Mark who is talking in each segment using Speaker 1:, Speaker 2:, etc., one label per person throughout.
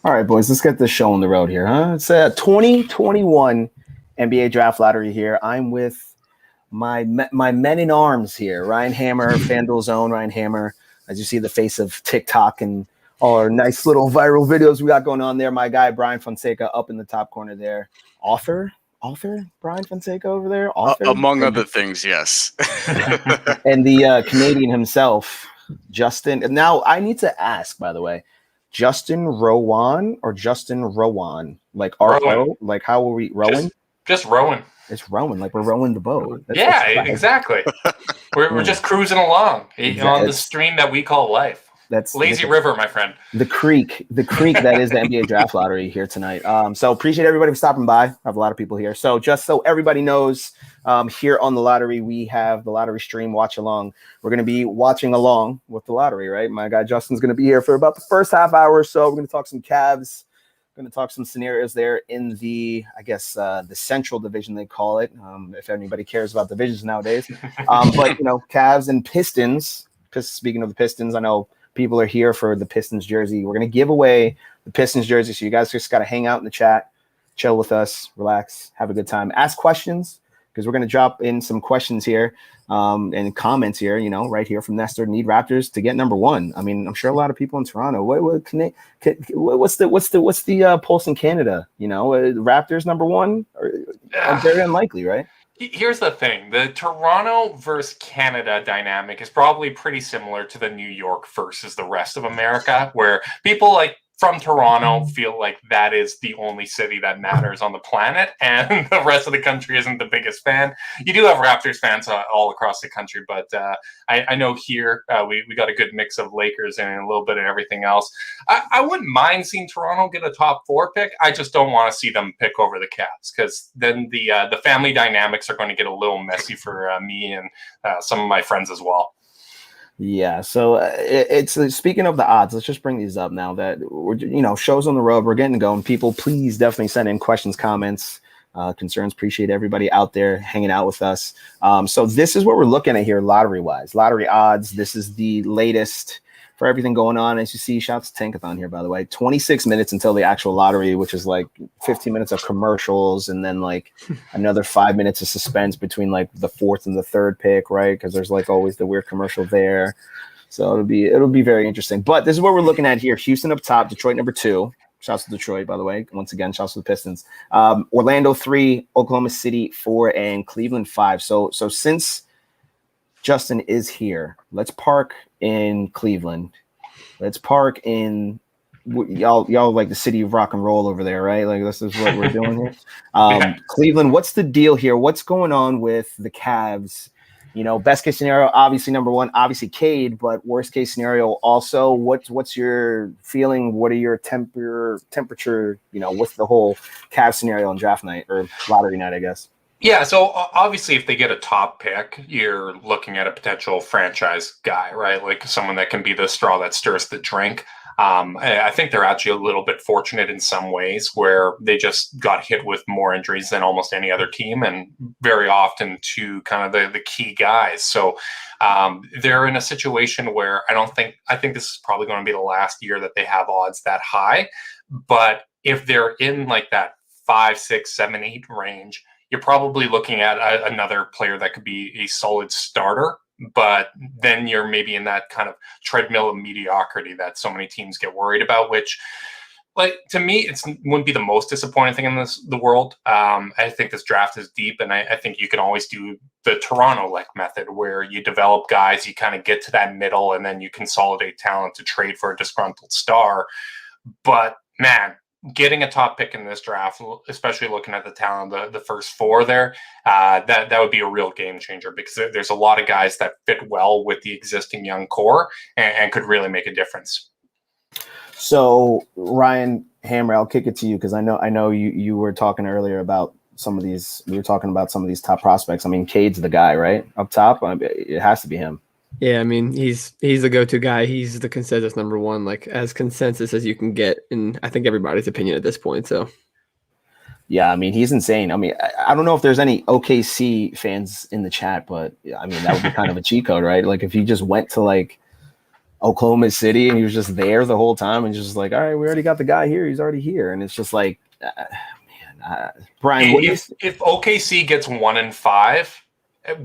Speaker 1: All right, boys, let's get this show on the road here, huh? It's a 2021 NBA Draft Lottery here. I'm with my men in arms here, Ryan Hammer, FanDuel's own Ryan Hammer. As you see the face of TikTok and all our nice little viral videos we got going on there. My guy, Brian Fonseca, up in the top corner there. Author Brian Fonseca over there.
Speaker 2: Among other things, yes.
Speaker 1: And the Canadian himself, Justin. Now, I need to ask, by the way, Justin Rowan or Justin Rowan? Like R-O? Like how are we rowing?
Speaker 3: Just rowing.
Speaker 1: It's rowing, like we're rowing the boat.
Speaker 3: That's exactly. We're just cruising along on the stream that we call life.
Speaker 1: That's
Speaker 3: lazy river, my friend.
Speaker 1: The creek that is the NBA Draft Lottery here tonight. So appreciate everybody for stopping by. I have a lot of people here. So just so everybody knows, here on the lottery, we have the lottery stream watch along. We're going to be watching along with the lottery, right? My guy Justin's going to be here for about the first half hour or so. We're going to talk some Cavs. We're going to talk some scenarios there in the, I guess, the Central Division, they call it, if anybody cares about divisions nowadays. But, Cavs and Pistons. Speaking of the Pistons, I know people are here for the Pistons jersey. We're going to give away the Pistons jersey. So you guys just got to hang out in the chat, chill with us, relax, have a good time, ask questions, because we're going to drop in some questions here and comments here, right here from Nestor. Need Raptors to get number one. I mean, I'm sure a lot of people in Toronto, what's the pulse in Canada? Raptors number one? Very unlikely, right?
Speaker 3: Here's the thing. The Toronto versus Canada dynamic is probably pretty similar to the New York versus the rest of America, where people from Toronto feel like that is the only city that matters on the planet, and the rest of the country isn't the biggest fan. You do have Raptors fans all across the country, but I know here we got a good mix of Lakers and a little bit of everything else. I wouldn't mind seeing Toronto get a top 4 pick. I just don't want to see them pick over the Cavs, because then the family dynamics are going to get a little messy for me and some of my friends as well.
Speaker 1: Yeah, so it's speaking of the odds, let's just bring these up now that we're, shows on the road, we're getting going. People, please definitely send in questions, comments, concerns. Appreciate everybody out there hanging out with us. So this is what we're looking at here, lottery-wise, lottery odds. This is the latest for everything going on. As you see, shouts to Tankathon here, by the way. 26 minutes until the actual lottery, which is 15 minutes of commercials and then another 5 minutes of suspense between the fourth and the third pick, right? Because there's always the weird commercial there. So it'll be very interesting. But this is what we're looking at here. Houston up top, Detroit number 2. Shouts to Detroit, by the way. Once again, shouts to the Pistons. Orlando 3, Oklahoma City 4, and Cleveland 5. So since Justin is here, let's park in Cleveland. Let's park in y'all like the city of rock and roll over there, right? This is what we're doing here. Cleveland, what's the deal here? What's going on with the Cavs? Best case scenario, obviously number 1, obviously Cade, but worst case scenario also. What's your feeling? What are your temperature? With the whole Cavs scenario on draft night or lottery night, I guess.
Speaker 3: Yeah, so obviously if they get a top pick, you're looking at a potential franchise guy, right? Like someone that can be the straw that stirs the drink. I think they're actually a little bit fortunate in some ways where they just got hit with more injuries than almost any other team, and very often to kind of the key guys. So they're in a situation where I think this is probably going to be the last year that they have odds that high. But if they're in that 5, 6, 7, 8 range, you're probably looking at another player that could be a solid starter, but then you're maybe in that kind of treadmill of mediocrity that so many teams get worried about, which, to me, it wouldn't be the most disappointing thing in the world. I think this draft is deep, and I think you can always do the Toronto-like method where you develop guys, you kind of get to that middle, and then you consolidate talent to trade for a disgruntled star. But, man, getting a top pick in this draft, especially looking at the talent, the first 4 there, that would be a real game changer, because there's a lot of guys that fit well with the existing young core and could really make a difference.
Speaker 1: So Ryan Hammer, I'll kick it to you, because I know you were talking earlier about some of these. We were talking about some of these top prospects. I mean, Cade's the guy, right, up top. It has to be him.
Speaker 4: Yeah, I mean, he's the go-to guy. He's the consensus number 1, as consensus as you can get in, I think, everybody's opinion at this point. So,
Speaker 1: yeah, I mean, he's insane. I mean, I don't know if there's any OKC fans in the chat, but I mean, that would be kind of a cheat code, right? If you just went to Oklahoma City, and he was just there the whole time, and just like, all right, we already got the guy here. He's already here, and it's just like, Brian, what do you?
Speaker 3: If OKC gets 1-5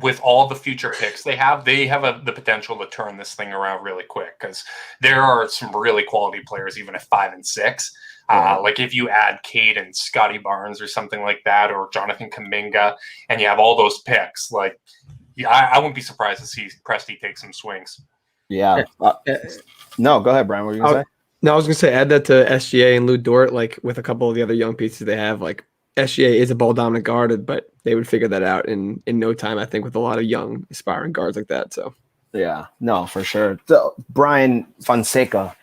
Speaker 3: with all the future picks they have the potential to turn this thing around really quick, because there are some really quality players even at 5-6. Like if you add Cade and Scotty Barnes or something like that, or Jonathan Kuminga, and you have all those picks, like I wouldn't be surprised to see Presti take some swings.
Speaker 1: Yeah. No, go ahead, Brian. What were you gonna say?
Speaker 4: No, I was gonna say add that to SGA and Lou Dort, like with a couple of the other young pieces they have. Like SGA is a ball dominant guard, but they would figure that out in no time, I think, with a lot of young aspiring guards like that. So
Speaker 1: yeah, no, for sure. So Brian Fonseca,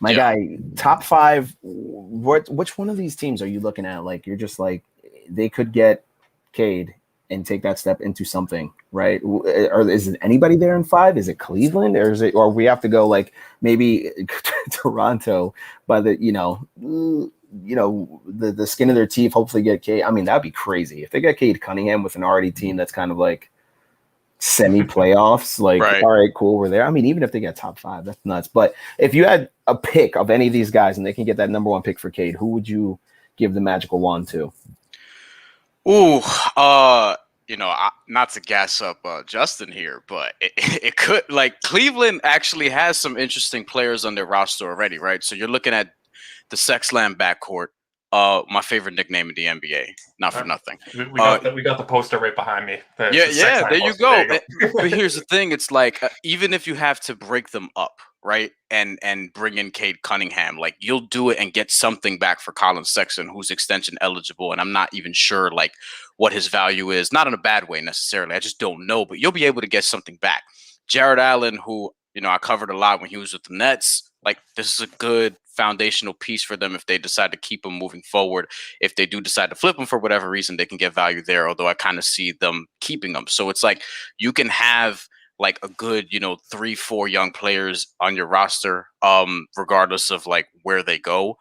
Speaker 1: my guy, top 5. Which one of these teams are you looking at? Like you're just like they could get Cade and take that step into something, right? Or is it anybody there in 5? Is it Cleveland, or we have to go like maybe Toronto by the the skin of their teeth, hopefully get Cade. I mean, that'd be crazy if they get Cade Cunningham with an already team that's kind of like semi-playoffs. Like,
Speaker 2: Right.
Speaker 1: All right, cool, we're there. I mean, even if they get top 5, that's nuts. But if you had a pick of any of these guys and they can get that number 1 pick for Cade, who would you give the magical wand to?
Speaker 2: Ooh, not to gas up Justin here, but it could, like, Cleveland actually has some interesting players on their roster already, right? So you're looking at the Sexland backcourt, my favorite nickname in the NBA, not for nothing.
Speaker 3: We got the poster right behind me.
Speaker 2: There you go. But here's the thing: it's like even if you have to break them up, right, and bring in Cade Cunningham, like you'll do it and get something back for Colin Sexton, who's extension eligible, and I'm not even sure like what his value is. Not in a bad way necessarily. I just don't know, but you'll be able to get something back. Jared Allen, who I covered a lot when he was with the Nets. Like this is a good foundational piece for them if they decide to keep him moving forward. If they do decide to flip him for whatever reason, they can get value there. Although I kind of see them keeping him. So it's like you can have like a good, 3-4 young players on your roster, regardless of like where they go.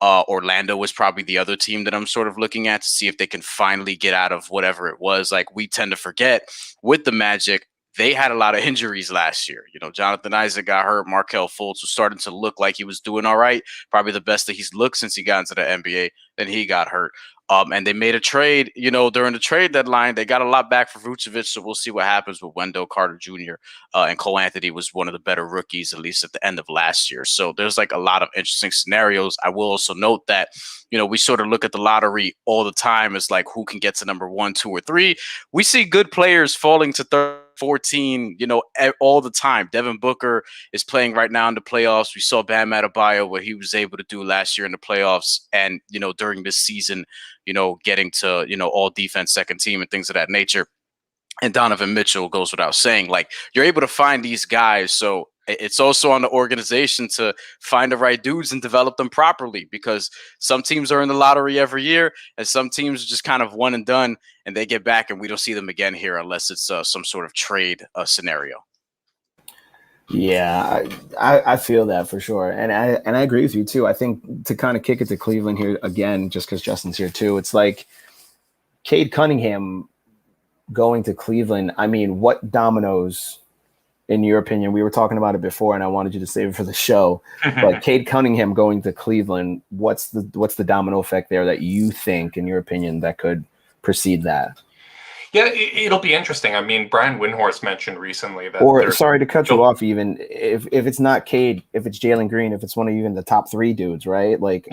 Speaker 2: Orlando was probably the other team that I'm sort of looking at to see if they can finally get out of whatever it was. Like we tend to forget with the Magic, they had a lot of injuries last year. Jonathan Isaac got hurt. Markelle Fultz was starting to look like he was doing all right. Probably the best that he's looked since he got into the NBA. Then he got hurt. And they made a trade, during the trade deadline. They got a lot back for Vucevic, so we'll see what happens with Wendell Carter Jr. And Cole Anthony was one of the better rookies, at least at the end of last year. So there's like a lot of interesting scenarios. I will also note that, we sort of look at the lottery all the time as like who can get to number 1, 2, or 3. We see good players falling to 14, all the time. Devin Booker is playing right now in the playoffs. We saw Bam Adebayo, what he was able to do last year in the playoffs. And, during this season, getting to, all defense second team and things of that nature. And Donovan Mitchell goes without saying, like you're able to find these guys. So it's also on the organization to find the right dudes and develop them properly, because some teams are in the lottery every year and some teams are just kind of one and done and they get back and we don't see them again here unless it's some sort of trade scenario.
Speaker 1: Yeah, I feel that for sure. And I agree with you too. I think to kind of kick it to Cleveland here again, just because Justin's here too, it's like Cade Cunningham going to Cleveland. I mean, what dominoes, in your opinion? We were talking about it before, and I wanted you to save it for the show. But Cade Cunningham going to Cleveland, what's the domino effect there that you think, in your opinion, that could precede that?
Speaker 3: Yeah, it'll be interesting. I mean, Brian Windhorst mentioned recently that.
Speaker 1: Or sorry to cut you off. Even if it's not Cade, if it's Jalen Green, if it's one of even the top 3 dudes, right? Like,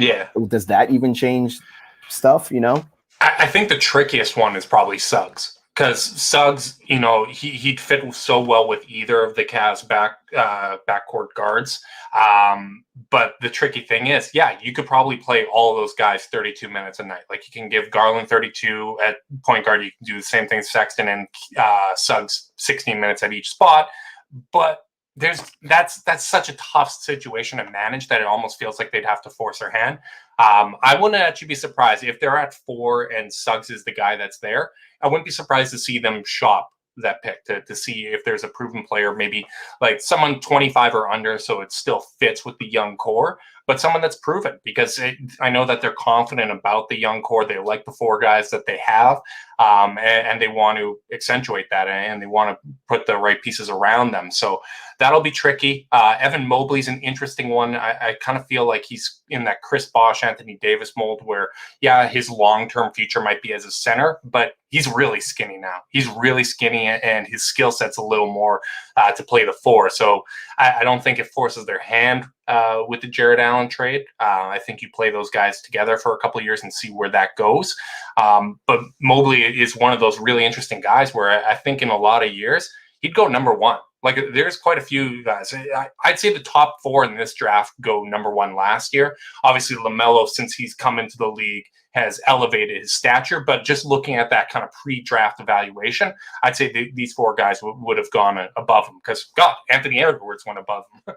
Speaker 1: does that even change stuff?
Speaker 3: I think the trickiest one is probably Suggs. Because Suggs, he'd fit so well with either of the Cavs backcourt guards. But the tricky thing is, you could probably play all of those guys 32 minutes a night. Like you can give Garland 32 at point guard. You can do the same thing, Sexton and Suggs 16 minutes at each spot. But that's such a tough situation to manage that it almost feels like they'd have to force their hand. I wouldn't actually be surprised if they're at 4 and Suggs is the guy that's there. I wouldn't be surprised to see them shop that pick to see if there's a proven player, maybe like someone 25 or under, so it still fits with the young core, but someone that's proven, because I know that they're confident about the young core. They like the 4 guys that they have, and they want to accentuate that, and they want to put the right pieces around them. So that'll be tricky. Evan Mobley's an interesting one. I kind of feel like he's in that Chris Bosh, Anthony Davis mold where, yeah, his long-term future might be as a center, but he's really skinny now. He's really skinny, and his skill set's a little more to play the four. So I don't think it forces their hand with the Jared Allen trade. I think you play those guys together for a couple of years and see where that goes. But Mobley is one of those really interesting guys where I think in a lot of years, he'd go number one. Like, there's quite a few guys. I'd say the top four in this draft go number one last year. Obviously, LaMelo, since he's come into the league, has elevated his stature. But just looking at that kind of pre-draft evaluation, I'd say these four guys would have gone above him because, God, Anthony Edwards went above him.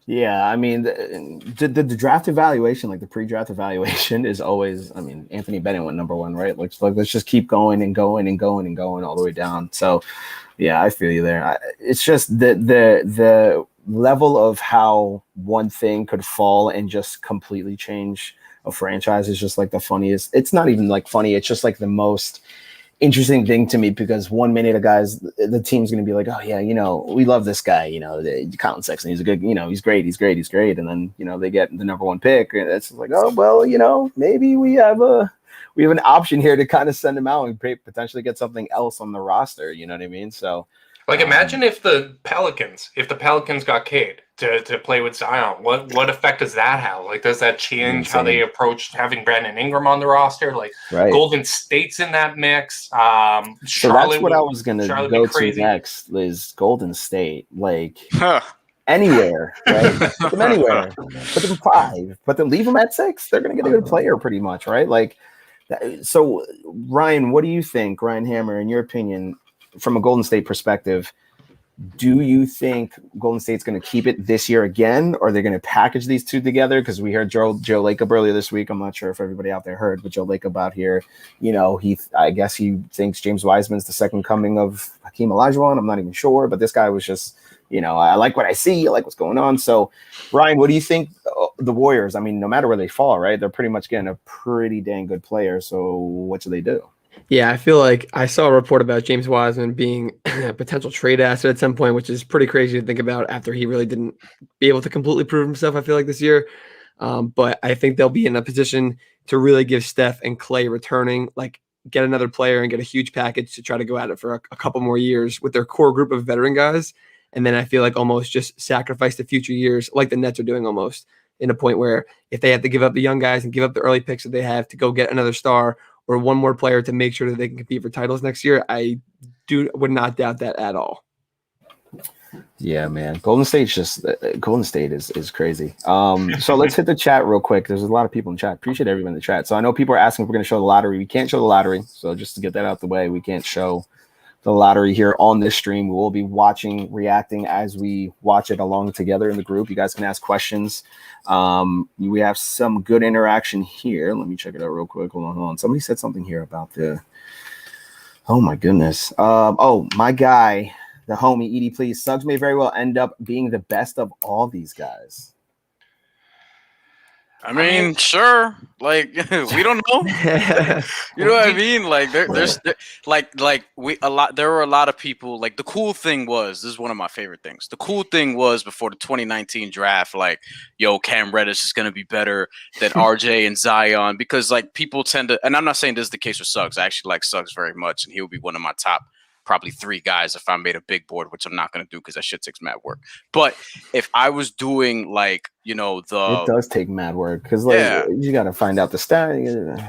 Speaker 1: Yeah, I mean, the draft evaluation, like the pre-draft evaluation, is always. I mean, Anthony Bennett went number one, right? Like let's just keep going and going and going and going all the way down. So, yeah, I feel you there. It's just the level of how one thing could fall and just completely change a franchise is just like the funniest. It's not even like funny. It's just like the most interesting thing to me, because 1 minute the team's going to be like, oh yeah, we love this guy, Colin Sexton, he's a good, he's great. And then, they get the number one pick, and it's like, oh, well, maybe we have an option here to kind of send him out and potentially get something else on the roster. You know what I mean? So
Speaker 3: like, imagine if the Pelicans got Cade to play with Zion, what effect does that have? Like, does that change how they approach having Brandon Ingram on the roster? Like, right. Golden State's in that mix.
Speaker 1: So that's what I was going to go to next is Golden State. Like, anywhere, right? Put them anywhere. Put them 5. Put them, leave them at 6. They're going to get a good player pretty much, right? Like, so Ryan, what do you think, Ryan Hammer, in your opinion, from a Golden State perspective? Do you think Golden State's going to keep it this year again, or they're going to package these two together? Because we heard Joe Lacob earlier this week. I'm not sure if everybody out there heard, but Joe Lacob out here, I guess he thinks James Wiseman's the second coming of Hakeem Olajuwon. I'm not even sure, but this guy was just, I like what I see. I like what's going on. So, Ryan, what do you think the Warriors? I mean, no matter where they fall, right? They're pretty much getting a pretty dang good player. So what should they do?
Speaker 4: Yeah, I feel like I saw a report about James Wiseman being a potential trade asset at some point, which is pretty crazy to think about after he really didn't be able to completely prove himself, I feel like, this year. But I think they'll be in a position to really give Steph and Clay returning, like get another player and get a huge package to try to go at it for a couple more years with their core group of veteran guys. And then I feel like almost just sacrifice the future years like the Nets are doing almost, in a point where if they have to give up the young guys and give up the early picks that they have to go get another star or one more player to make sure that they can compete for titles next year, I would not doubt that at all.
Speaker 1: Yeah, man. Golden State is crazy. So let's hit the chat real quick. There's a lot of people in the chat. Appreciate everyone in the chat. So I know people are asking if we're going to show the lottery. We can't show the lottery. So just to get that out the way, we can't show the lottery here on this stream. We will be reacting as we watch it along together in the group. You guys can ask questions. We have some good interaction here. Let me check it out real quick. Hold on. Somebody said something here about oh my goodness. My guy, the homie Edie, please. Suggs may very well end up being the best of all these guys.
Speaker 2: I mean, sure. Like, we don't know. You know what I mean? Like, there were a lot of people. Like, the cool thing was, this is one of my favorite things. The cool thing was before the 2019 draft, like, Cam Reddish is going to be better than RJ and Zion, because like people tend to, and I'm not saying this is the case with Suggs. I actually like Suggs very much, and he will be one of my top probably 3 guys if I made a big board, which I'm not going to do because that shit takes mad work. But if I was doing like, it
Speaker 1: does take mad work because you got to find out the stat.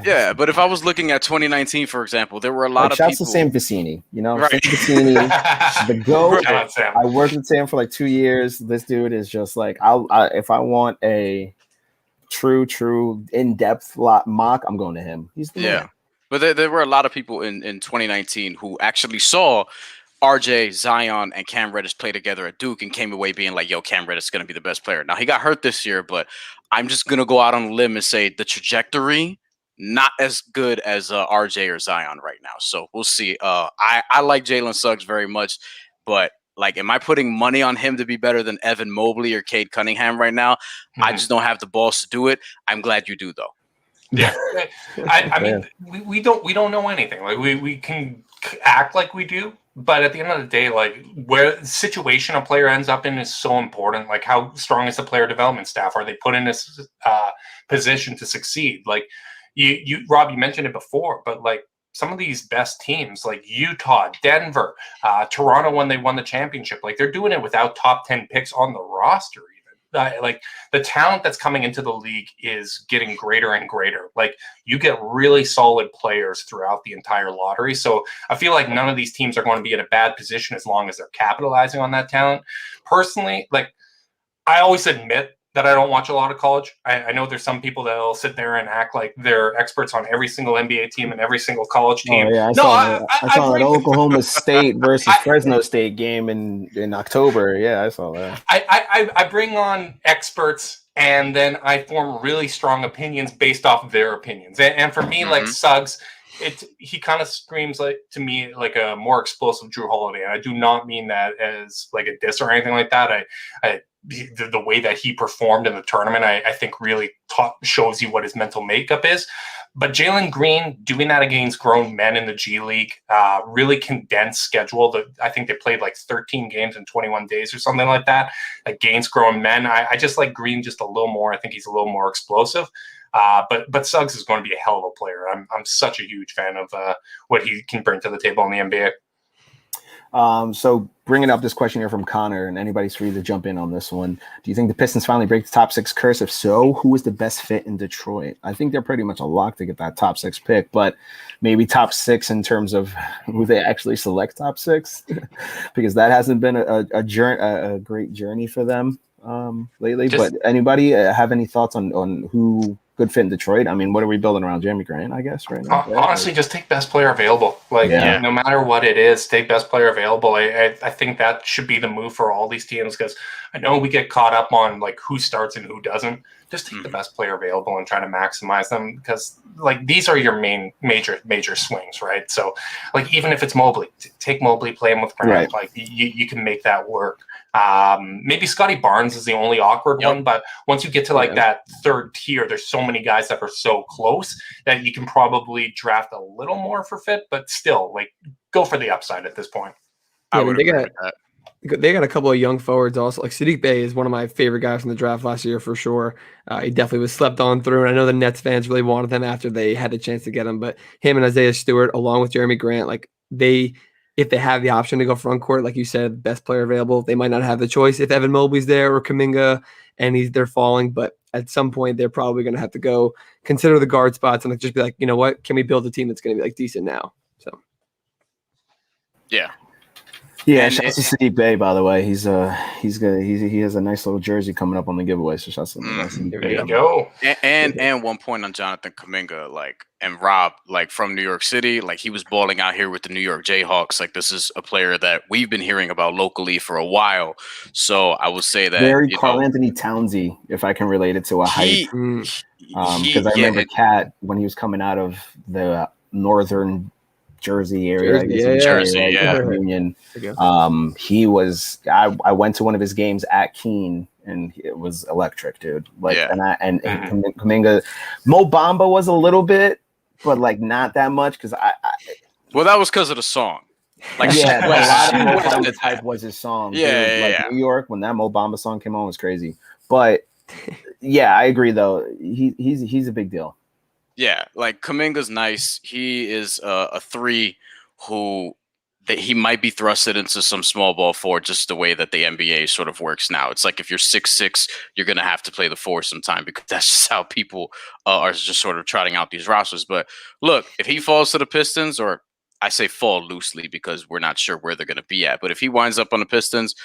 Speaker 2: Yeah, but if I was looking at 2019, for example, there were a lot of people.
Speaker 1: Shouts to Sam Vecini,
Speaker 2: right?
Speaker 1: Sam Vecini, the GOAT. I worked with Sam for like 2 years. This dude is just like, if I want a true in-depth mock, I'm going to him. He's the man.
Speaker 2: But there were a lot of people in 2019 who actually saw RJ, Zion, and Cam Reddish play together at Duke and came away being like, Cam Reddish is going to be the best player. Now, he got hurt this year, but I'm just going to go out on a limb and say the trajectory, not as good as RJ or Zion right now. So we'll see. I like Jalen Suggs very much, but like, am I putting money on him to be better than Evan Mobley or Cade Cunningham right now? I just don't have the balls to do it. I'm glad you do, though.
Speaker 3: Yeah, I mean, we don't know anything. Like we can act like we do, but at the end of the day, like where the situation a player ends up in is so important. Like how strong is the player development staff? Are they put in this position to succeed? Like Rob, you mentioned it before, but like some of these best teams, like Utah, Denver, Toronto, when they won the championship, like they're doing it without top 10 picks on the roster. Like the talent that's coming into the league is getting greater and greater. Like you get really solid players throughout the entire lottery. So I feel like none of these teams are going to be in a bad position as long as they're capitalizing on that talent. Personally, like I always admit that I don't watch a lot of college. I know there's some people that'll sit there and act like they're experts on every single NBA team and every single college team.
Speaker 1: Oh, yeah, I saw that Oklahoma State versus Fresno State game in October. Yeah, I saw that.
Speaker 3: I bring on experts and then I form really strong opinions based off of their opinions. And for me, like Suggs, he kind of screams like to me like a more explosive Drew Holiday. And I do not mean that as like a diss or anything like that. The way that he performed in the tournament, I think really shows you what his mental makeup is. But Jalen Green doing that against grown men in the G League, really condensed schedule. I think they played like 13 games in 21 days or something like that against grown men. I just like Green just a little more. I think he's a little more explosive. But Suggs is going to be a hell of a player. I'm such a huge fan of what he can bring to the table in the NBA.
Speaker 1: So bringing up this question here from Connor, and anybody's free to jump in on this one. Do you think the Pistons finally break the top 6 curse? If so, who is the best fit in Detroit? I think they're pretty much a lock to get that top 6 pick, but maybe top 6 in terms of who they actually select top 6, because that hasn't been a great journey for them lately. But anybody have any thoughts on who good fit in Detroit? I mean, what are we building around Jeremy Grant, I guess, right now?
Speaker 3: Honestly, just take best player available. Like, no matter what it is, take best player available. I think that should be the move for all these teams, because I know we get caught up on like who starts and who doesn't. Just take the best player available and try to maximize them, because like these are your main major swings, right? So like even if it's Mobley, take Mobley, play him with Grant. Right. Like you can make that work. Maybe Scotty Barnes is the only awkward one, but once you get to like that third tier, there's so many guys that are so close that you can probably draft a little more for fit, but still like go for the upside at this point.
Speaker 4: I would agree with that. They got a couple of young forwards also. Like Sadiq Bey is one of my favorite guys from the draft last year for sure. He definitely was slept on through, and I know the Nets fans really wanted him after they had the chance to get him. But him and Isaiah Stewart, along with Jeremy Grant, like if they have the option to go front court, like you said, best player available, they might not have the choice if Evan Mobley's there or Kuminga and they're falling. But at some point, they're probably going to have to go consider the guard spots and just be like, you know what, can we build a team that's going to be like decent now? So,
Speaker 2: yeah.
Speaker 1: Yeah, shout out to Sadiq Bey, by the way. He has a nice little jersey coming up on the giveaway. So shout out to Sadiq Bey.
Speaker 3: There you go.
Speaker 2: And 1 point on Jonathan Kuminga, like, and Rob, like from New York City, like he was balling out here with the New York Jayhawks. Like this is a player that we've been hearing about locally for a while. So I would say that
Speaker 1: very Karl Anthony Townsy, if I can relate it to a height, because I remember Cat when he was coming out of the northern Jersey area, Union. He was. I went to one of his games at Keene, and it was electric, dude. Like, and Kuminga, Mo Bamba was a little bit, but like not that much because
Speaker 2: well, that was because of the song. Like,
Speaker 1: a lot of Mo Bamba type was his song. New York when that Mo Bamba song came on was crazy. But yeah, I agree though. He's a big deal.
Speaker 2: Yeah, like Kuminga's nice. He is a 3 who he might be thrusted into some small ball 4 just the way that the NBA sort of works now. It's like if you're 6'6", you're going to have to play the 4 sometime because that's just how people are just sort of trotting out these rosters. But look, if he falls to the Pistons, or I say fall loosely because we're not sure where they're going to be at, but if he winds up on the Pistons,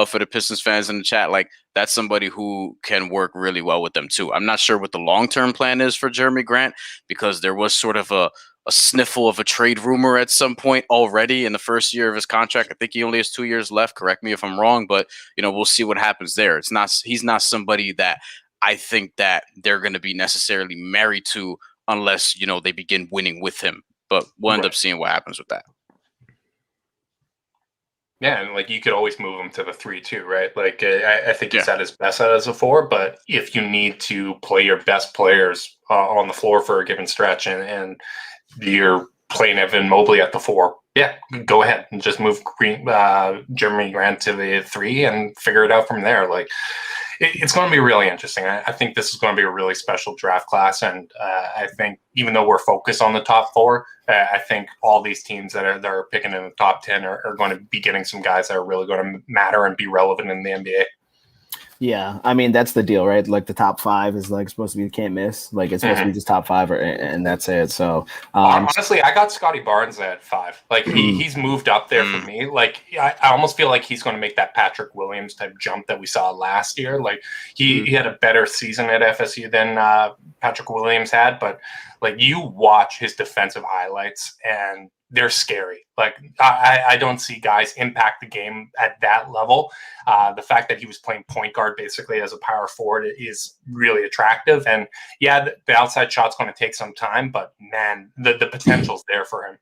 Speaker 2: for the Pistons fans in the chat, like that's somebody who can work really well with them too. I'm not sure what the long-term plan is for Jeremy Grant because there was sort of a sniffle of a trade rumor at some point already in the first year of his contract. I think he only has 2 years left. Correct me if I'm wrong, but we'll see what happens there. He's not somebody that I think that they're going to be necessarily married to unless, they begin winning with him. But we'll end up seeing what happens with that.
Speaker 3: Yeah, and like you could always move him to the 3 too, right? Like I think he's at his best as a 4, but if you need to play your best players on the floor for a given stretch, and you're playing Evan Mobley at the 4, yeah, go ahead and just move Jeremy Grant to the 3 and figure it out from there. Like, it's going to be really interesting. I think this is going to be a really special draft class, and I think even though we're focused on the top 4, I think all these teams that are picking in the top 10 are going to be getting some guys that are really going to matter and be relevant in the NBA.
Speaker 1: Yeah, I mean that's the deal, right? Like the top 5 is like supposed to be can't miss. Like it's supposed to be just top 5, and that's it. So
Speaker 3: honestly, I got Scotty Barnes at 5. Like he's moved up there for me. Like I almost feel like he's going to make that Patrick Williams type jump that we saw last year. Like he had a better season at FSU than Patrick Williams had, but like you watch his defensive highlights and they're scary. Like I don't see guys impact the game at that level. The fact that he was playing point guard basically as a power forward is really attractive. And yeah, the outside shot's going to take some time, but man, the potential's there for him.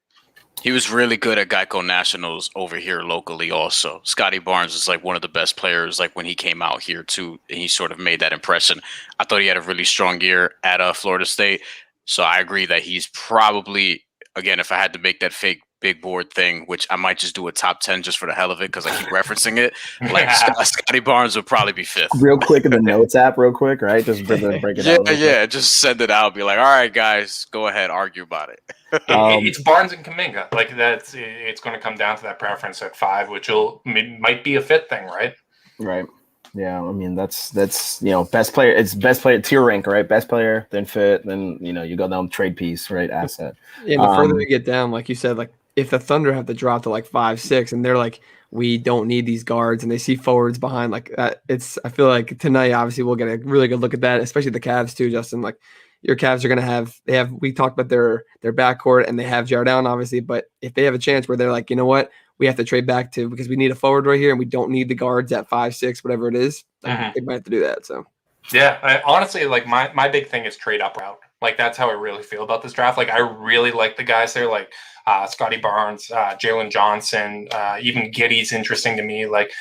Speaker 2: He was really good at Geico Nationals over here locally also. Scotty Barnes is like one of the best players like when he came out here too, and he sort of made that impression. I thought he had a really strong year at Florida State. So I agree that he's probably, again, if I had to make that fake big board thing, which I might just do a top 10 just for the hell of it because I keep referencing it, like Scotty Barnes would probably be 5th.
Speaker 1: Real quick in the notes app, real quick, right? Just break it out.
Speaker 2: Yeah, just send it out. Be like, all right, guys, go ahead, argue about it.
Speaker 3: It's Barnes and Kuminga. Like it's going to come down to that preference at 5, which might be a fit thing, right?
Speaker 1: Right. Yeah, I mean that's best player. It's best player tier rank, right? Best player, then fit, then you go down trade piece, right? Asset.
Speaker 4: Yeah, the further we get down, like you said, like if the Thunder have to drop to like 5, 6, and they're like, we don't need these guards, and they see forwards behind, like I feel like tonight, obviously, we'll get a really good look at that, especially the Cavs too, Justin. Like your Cavs are gonna we talked about their backcourt, and they have Jared Allen, obviously, but if they have a chance where they're like, you know what, we have to trade back to because we need a forward right here, and we don't need the guards at 5, 6, whatever it is. They might have to do that. So,
Speaker 3: yeah, honestly, like my big thing is trade up route. Like that's how I really feel about this draft. Like I really like the guys there, like Scotty Barnes, Jalen Johnson, even Giddey's interesting to me. Like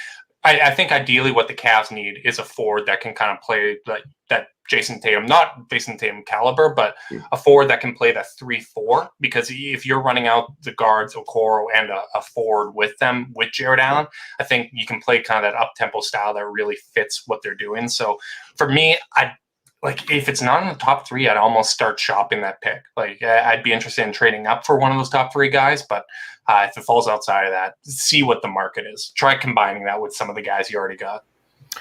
Speaker 3: I think ideally what the Cavs need is a forward that can kind of play like that Jason Tatum, not Jason Tatum caliber, but a forward that can play that 3-4. Because if you're running out the guards, Okoro, and a forward with them, with Jared Allen, I think you can play kind of that up-tempo style that really fits what they're doing. So for me, if it's not in the top 3, I'd almost start shopping that pick. Like I'd be interested in trading up for one of those top 3 guys, but if it falls outside of that, see what the market is. Try combining that with some of the guys you already got.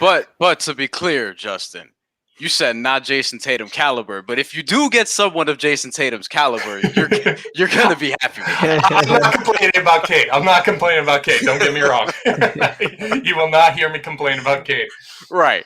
Speaker 2: But to be clear, Justin, you said not Jason Tatum caliber, but if you do get someone of Jason Tatum's caliber, you're gonna be happy with it.
Speaker 3: I'm not complaining about Kate. Don't get me wrong. You will not hear me complain about Kate.
Speaker 2: Right.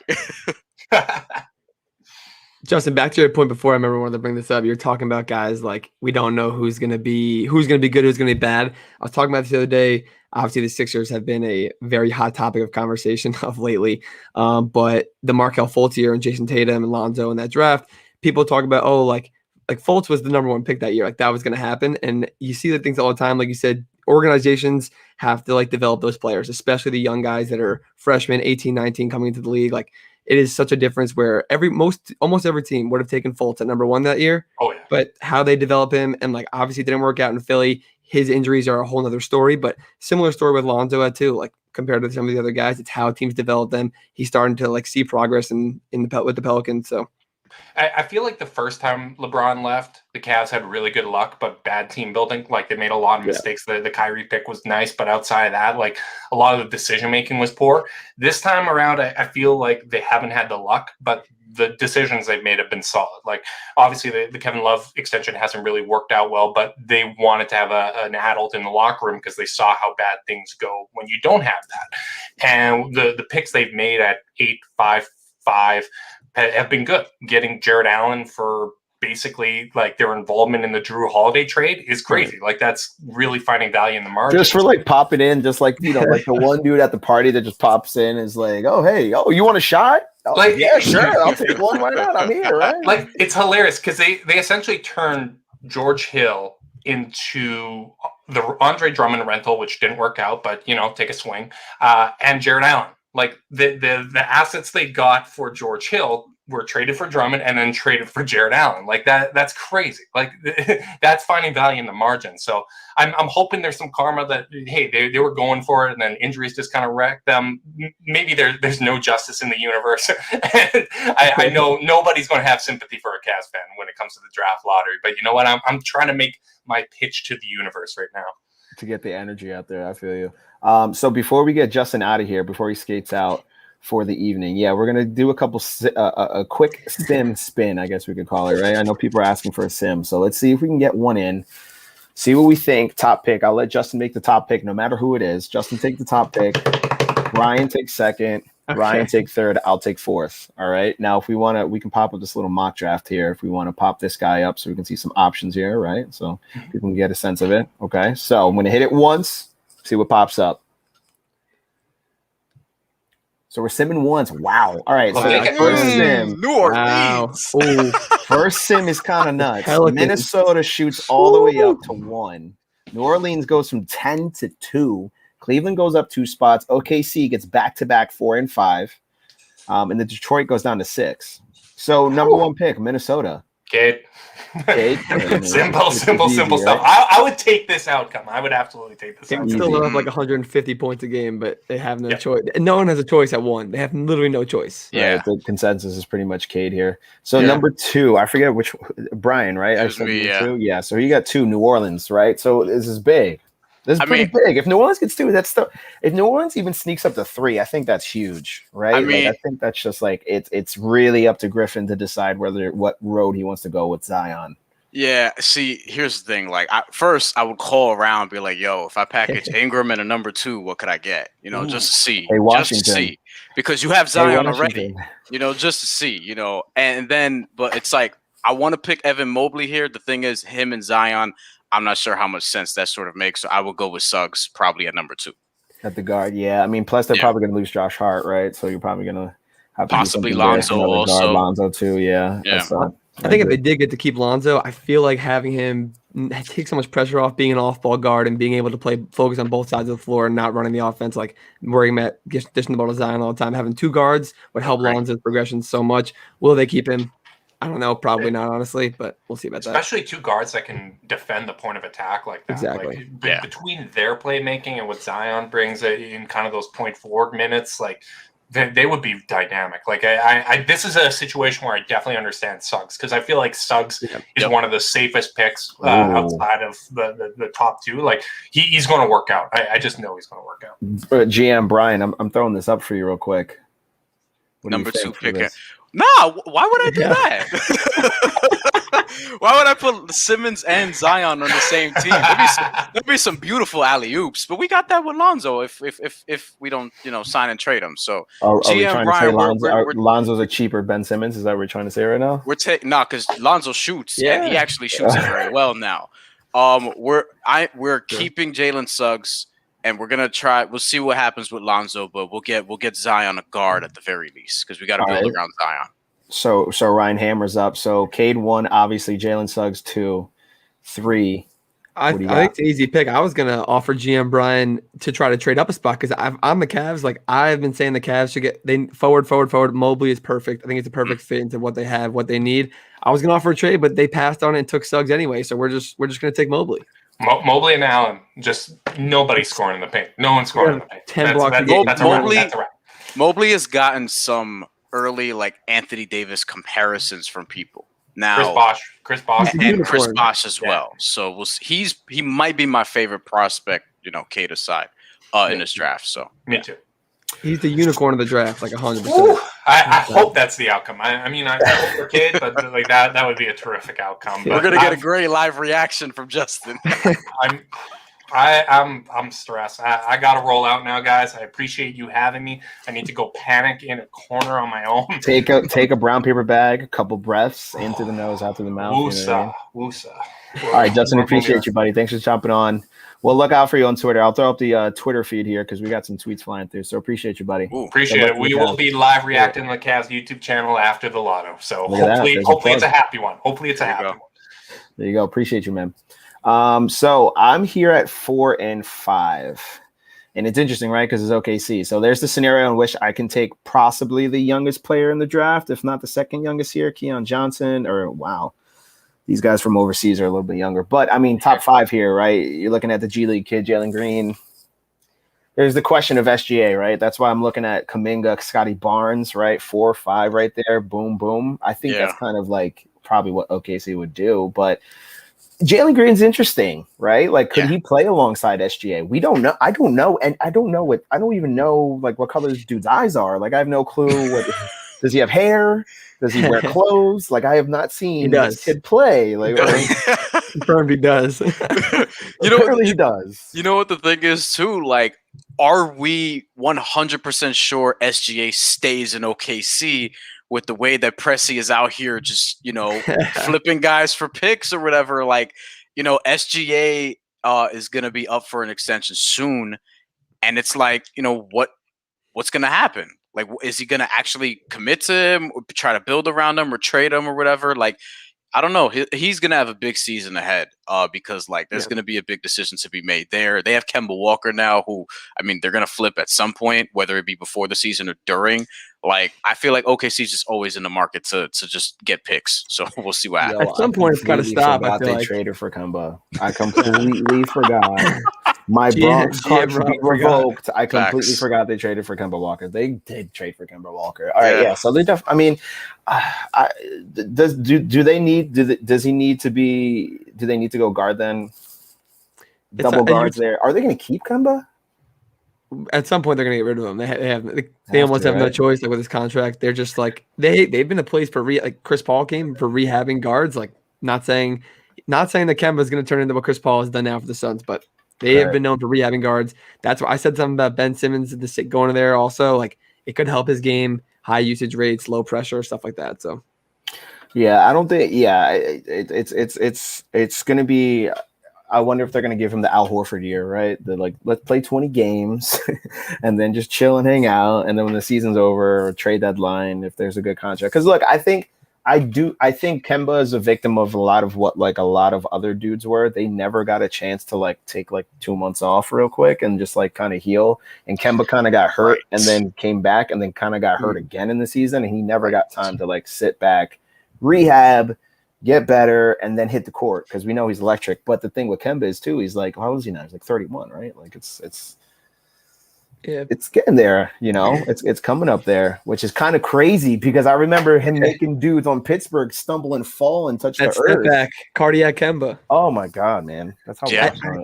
Speaker 4: Justin, back to your point before, I remember I wanted to bring this up. You're talking about guys like we don't know who's gonna be good, who's gonna be bad. I was talking about this the other day. Obviously, the Sixers have been a very hot topic of conversation of lately. But the Markelle Fultz year and Jason Tatum and Lonzo in that draft, people talk about, like Fultz was the number 1 pick that year. Like that was going to happen. And you see the things all the time. Like you said, organizations have to like develop those players, especially the young guys that are freshmen, 18, 19 coming into the league. Like it is such a difference where almost every team would have taken Fultz at number 1 that year.
Speaker 3: Oh yeah.
Speaker 4: But how they develop him and like obviously it didn't work out in Philly. His injuries are a whole nother story, but similar story with Lonzo too. Like compared to some of the other guys, it's how teams develop them. He's starting to like see progress with the Pelicans. So
Speaker 3: I feel like the first time LeBron left, the Cavs had really good luck, but bad team building. Like they made a lot of mistakes. The Kyrie pick was nice, but outside of that, like a lot of the decision making was poor. This time around, I feel like they haven't had the luck, but the decisions they've made have been solid. Like obviously the Kevin Love extension hasn't really worked out well, but they wanted to have an adult in the locker room because they saw how bad things go when you don't have that. And the picks they've made at 8, 5, 5 have been good. Getting Jared Allen for basically like their involvement in the Drew Holiday trade is crazy. Like that's really finding value in the market.
Speaker 1: Just for like popping in, just like, like the one dude at the party that just pops in is like, oh, hey, you want a shot?
Speaker 3: Like,
Speaker 1: yeah, sure. I'll take one. Why not? I'm here, right?
Speaker 3: Like it's hilarious because they essentially turned George Hill into the Andre Drummond rental, which didn't work out, but take a swing, and Jared Allen. Like the assets they got for George Hill were traded for Drummond and then traded for Jared Allen. Like that's crazy. Like that's finding value in the margin. So I'm hoping there's some karma that, hey, they were going for it and then injuries just kind of wrecked them. Maybe there's no justice in the universe. I know nobody's going to have sympathy for a Cavs fan when it comes to the draft lottery, but you know what? I'm trying to make my pitch to the universe right now.
Speaker 1: To get the energy out there. I feel you. So before we get Justin out of here, before he skates out for the evening, we're gonna do a quick sim spin, I guess we could call it, right? I know people are asking for a sim, so let's see if we can get one in. See what we think. Top pick. I'll let Justin make the top pick, no matter who it is. Justin take the top pick. Ryan take second. Okay. Ryan take third. I'll take fourth. All right. Now, if we want to, we can pop up this little mock draft here. If we want to pop this guy up, so we can see some options here, right? So people can get a sense of it. Okay. So I'm going to hit it once. See what pops up. So we're simming once. Wow. All right. So first sim.
Speaker 2: New Orleans.
Speaker 1: Wow. First sim is kind of nuts. Minnesota shoots all the way up to 1. New Orleans goes from 10 to 2. Cleveland goes up 2 spots. OKC gets back-to-back 4 and 5. And the Detroit goes down to 6. So number one pick, Minnesota.
Speaker 3: Cade. Simple stuff. I would take this outcome. I would absolutely take this outcome.
Speaker 4: Still have like 150 points a game, but they have no choice. No one has a choice at 1. They have literally no choice.
Speaker 1: Yeah, right, the consensus is pretty much Cade here. So number 2, I forget which Brian, right?
Speaker 2: I said me,
Speaker 1: 2. Yeah, so you got 2, New Orleans, right? So this is big. This is pretty big. If New Orleans gets 2, that's still. If New Orleans even sneaks up to 3, I think that's huge, right? I think that's just like it's really up to Griffin to decide what road he wants to go with Zion.
Speaker 2: Yeah. See, here's the thing. Like, first, I would call around and be like, "Yo, if I package Ingram and a number 2, what could I get? You know, just to see,
Speaker 1: Washington.
Speaker 2: Just to see, because you have Zion already. You know, just to see. You know, and then, but it's like I want to pick Evan Mobley here. The thing is, him and Zion. I'm not sure how much sense that sort of makes, so I will go with Suggs probably at number 2.
Speaker 1: At the guard, yeah. I mean, plus they're probably going to lose Josh Hart, right? So you're probably going to have
Speaker 2: possibly Lonzo also.
Speaker 1: Lonzo too, yeah.
Speaker 4: I think if they did get to keep Lonzo, I feel like having him take so much pressure off being an off-ball guard and being able to focus on both sides of the floor and not running the offense, like worrying about dishing the ball to Zion all the time. Having 2 guards would help Lonzo's progression so much. Will they keep him? I don't know, probably not, honestly, but we'll see about that.
Speaker 3: Especially 2 guards that can defend the point of attack like that.
Speaker 4: Exactly.
Speaker 3: Like, between their playmaking and what Zion brings in kind of those point forward minutes, like they would be dynamic. Like this is a situation where I definitely understand Suggs, because I feel like Suggs is one of the safest picks outside of the top 2. Like he's going to work out. I just know he's going to work out.
Speaker 1: GM Brian, I'm throwing this up for you real quick.
Speaker 2: Number 2 pick. No, why would I do that? Why would I put Simmons and Zion on the same team? There'd be some beautiful alley-oops, but we got that with Lonzo if we don't sign and trade him. So
Speaker 1: are we trying to say Lonzo's a cheaper Ben Simmons? Is that what we're trying to say right now?
Speaker 2: We're because Lonzo shoots, and he actually shoots it very well now. We're keeping Jalen Suggs. And we're gonna try. We'll see what happens with Lonzo, but we'll get Zion a guard at the very least, because we got to build around Zion.
Speaker 1: So Ryan hammers up. So Cade 1, obviously Jalen Suggs 2, 3.
Speaker 4: I think it's an easy pick. I was gonna offer GM Brian to try to trade up a spot, because I'm the Cavs. Like, I've been saying the Cavs should get forward. Mobley is perfect. I think it's a perfect fit into what they have, what they need. I was gonna offer a trade, but they passed on it and took Suggs anyway. So we're just gonna take Mobley.
Speaker 3: Mobley and Allen, just nobody scoring in the paint. No one scoring in the paint.
Speaker 4: 10 blocks.
Speaker 3: That's a wrap.
Speaker 2: Mobley has gotten some early Anthony Davis comparisons from people. Now
Speaker 3: Chris Bosh,
Speaker 2: and Chris Bosh as well. So we'll see. He might be my favorite prospect, Cade aside, in this draft. So
Speaker 3: me too.
Speaker 4: He's the unicorn of the draft, like 100%.
Speaker 3: I hope that's the outcome. I mean, I hope for Cade, but like that would be a terrific outcome.
Speaker 2: We're gonna get a great live reaction from Justin.
Speaker 3: I'm stressed. I gotta roll out now, guys. I appreciate you having me. I need to go panic in a corner on my own.
Speaker 1: Take a brown paper bag, a couple breaths into the nose, out through the mouth.
Speaker 3: Woosah.
Speaker 1: All right, Justin, appreciate you, buddy. Thanks for jumping on. We'll look out for you on Twitter. I'll throw up the Twitter feed here because we got some tweets flying through. So appreciate you, buddy.
Speaker 3: Appreciate it. We will be live reacting to the Cavs YouTube channel after the Lotto. So hopefully it's a happy one.
Speaker 1: There you go. Appreciate you, man. So I'm here at 4 and 5. And it's interesting, right? Because it's OKC. So there's the scenario in which I can take possibly the youngest player in the draft, if not the second youngest here, Keon Johnson, or wow. These guys from overseas are a little bit younger. But, I mean, top 5 here, right? You're looking at the G League kid, Jalen Green. There's the question of SGA, right? That's why I'm looking at Kuminga, Scotty Barnes, right? 4 or 5 right there. Boom, boom. I think that's kind of like probably what OKC would do. But Jalen Green's interesting, right? Like, could he play alongside SGA? We don't know. I don't know. And I don't even know, like, what color this dude's eyes are. Like, I have no clue. Does he have hair? Does he wear clothes? Like, I have not seen this kid play. Like,
Speaker 4: confirmed he does.
Speaker 1: Apparently he does.
Speaker 2: You know what the thing is too? Like, are we 100% sure SGA stays in OKC with the way that Pressey is out here just, flipping guys for picks or whatever? Like, SGA is going to be up for an extension soon. And it's like, what's going to happen? Like, is he going to actually commit to him or try to build around him or trade him or whatever? Like, I don't know. He's going to have a big season ahead because, like, there's going to be a big decision to be made there. They have Kemba Walker now who, I mean, they're going to flip at some point, whether it be before the season or during. Like, I feel like OKC is just always in the market to just get picks. So we'll see what happens.
Speaker 4: At some point, it's got to stop. I feel
Speaker 1: they traded for Kemba. I completely forgot. My Bronx card should be revoked. I completely forgot they traded for Kemba Walker. They did trade for Kemba Walker. All right, yeah. So they I mean, does he need to go guard then? Double guards there. Are they going to keep Kemba?
Speaker 4: At some point, they're going to get rid of him. They almost have no choice. Like, with his contract, they're just like they've been a place for like Chris Paul came for rehabbing guards. Like, not saying that Kemba is going to turn into what Chris Paul has done now for the Suns, but they have been known for rehabbing guards. That's why I said something about Ben Simmons going to there also. Like, it could help his game, high usage rates, low pressure, stuff like that. So,
Speaker 1: yeah, I don't think. Yeah, it's going to be. I wonder if they're going to give him the Al Horford year, right? They're like, let's play 20 games and then just chill and hang out. And then when the season's over, or trade deadline, if there's a good contract. Because look, I think Kemba is a victim of a lot of what like a lot of other dudes were. They never got a chance to like take like 2 months off real quick and just like kind of heal. And Kemba kind of got hurt and then came back and then kind of got hurt again in the season. And he never got time to like sit back, rehab, get better, and then hit the court because we know he's electric. But the thing with Kemba is too, he's like, how old is he now? He's like 31, right? Like it's getting there, it's coming up there, which is kind of crazy because I remember him making dudes on Pittsburgh stumble and fall and touch the earth.
Speaker 4: Back, cardiac Kemba.
Speaker 1: Oh my God, man. That's how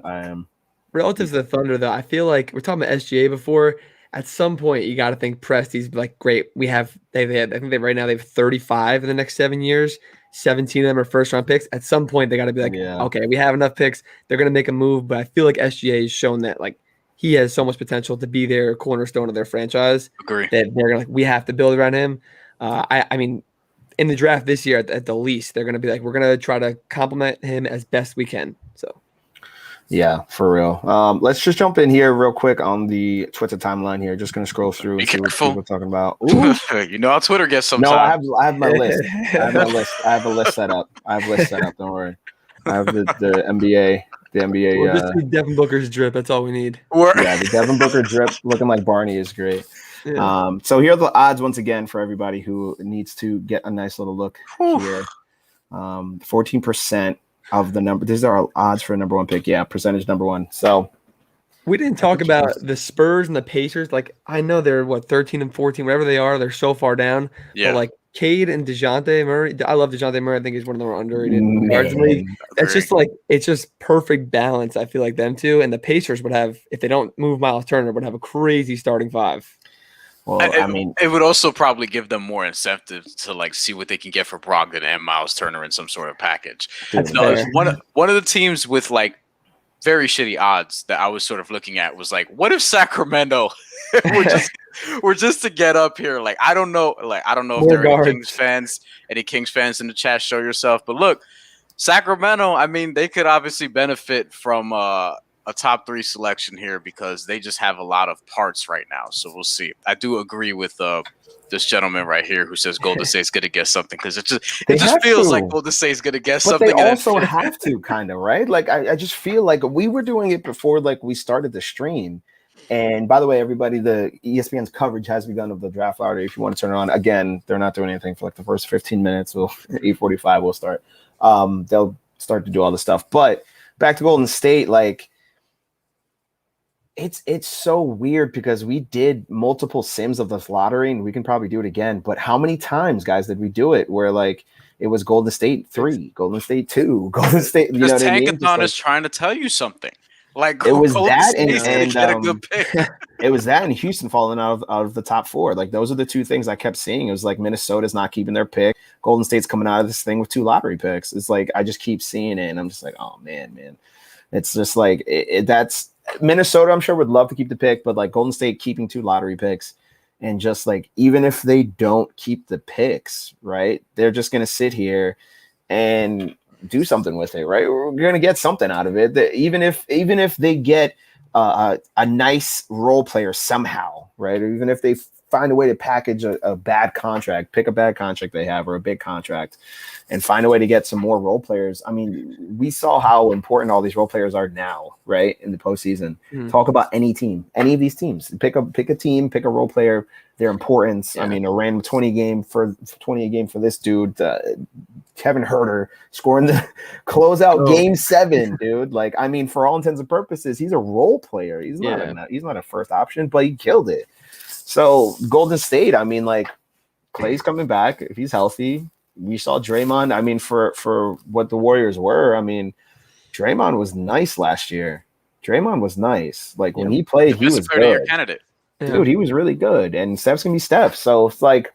Speaker 1: I am.
Speaker 4: Relative to the Thunder, though, I feel like we're talking about SGA before. At some point, you got to think Presti's like, great. I think right now they have 35 in the next 7 years. 17 of them are first-round picks. At some point, they got to be like, okay, we have enough picks. They're going to make a move. But I feel like SGA has shown that like he has so much potential to be their cornerstone of their franchise.
Speaker 2: Agree.
Speaker 4: That they're like, we have to build around him. I mean, in the draft this year, at the least, they're going to be like, we're going to try to complement him as best we can. So.
Speaker 1: Yeah, for real. Let's just jump in here real quick on the Twitter timeline here. Just gonna scroll through and see what people are talking about.
Speaker 2: You know how Twitter gets sometimes.
Speaker 1: No, I have my list. I have a list set up. Don't worry. I have the NBA. The NBA.
Speaker 4: We'll just need Devin Booker's drip. That's all we need.
Speaker 1: Yeah, the Devin Booker drip looking like Barney is great. Yeah. So here are the odds once again for everybody who needs to get a nice little look here. 14%. Of the number, these are our odds for number one pick. Yeah, percentage number one. So
Speaker 4: we didn't talk about the Spurs and the Pacers. Like, I know they're 13 and 14, whatever they are. They're so far down. Yeah. But like Cade and DeJounte Murray. I love DeJounte Murray. I think he's one of the more underrated guards in the league. It's just like it's just perfect balance. I feel like them two and the Pacers would have, if they don't move Miles Turner, would have a crazy starting five.
Speaker 1: Well, I mean,
Speaker 2: it would also probably give them more incentive to like see what they can get for Brogdon and Miles Turner in some sort of package. One of the teams with like very shitty odds that I was sort of looking at was like, what if Sacramento were just to get up here? Like, I don't know if there are any Kings fans in the chat. Show yourself, but look, Sacramento. I mean, they could obviously benefit from a top 3 selection here because they just have a lot of parts right now. So we'll see. I do agree with this gentleman right here who says Golden State's going to get something because it just feels like Golden State's going to get something.
Speaker 1: But they also have to kind of, right? Like I just feel like we were doing it before like we started the stream. And by the way, everybody, the ESPN's coverage has begun of the draft lottery. If you want to turn it on, again, they're not doing anything for like the first 15 minutes. We'll 8:45 we'll start. They'll start to do all the stuff. But back to Golden State, like it's so weird because we did multiple sims of this lottery, and we can probably do it again. But how many times, guys, did we do it where like it was Golden State 3, Golden State 2, Golden State? You know what I mean?
Speaker 2: Tankathon is trying to tell you something. Like
Speaker 1: it was
Speaker 2: Golden
Speaker 1: that
Speaker 2: State's gonna get a good pick.
Speaker 1: It was that and Houston falling out of the top 4. Like those are the two things I kept seeing. It was like Minnesota's not keeping their pick. Golden State's coming out of this thing with 2 lottery picks. It's like I just keep seeing it, and I'm just like, oh man. It's just like that's Minnesota. I'm sure would love to keep the pick, but like Golden State keeping 2 lottery picks, and just like even if they don't keep the picks, right? They're just gonna sit here and do something with it, right? We're gonna get something out of it. Even if they get a nice role player somehow, right? Or even if they find a way to package a bad contract, pick a bad contract they have or a big contract, and find a way to get some more role players. I mean, we saw how important all these role players are now, right? In the postseason. Talk about any team, any of these teams. Pick a team, pick a role player. Their importance. Yeah. I mean, a random 20 a game for this dude. Kevin Huerter scoring the closeout game 7, dude. Like, I mean, for all intents and purposes, he's a role player. He's not a first option, but he killed it. So Golden State, I mean, like Clay's coming back if he's healthy. We saw Draymond. I mean, for what the Warriors were, I mean, Draymond was nice last year. Draymond was nice. Like when he played, he was good.
Speaker 2: Candidate.
Speaker 1: Dude, he was really good. And Steph's gonna be Steph. So it's like,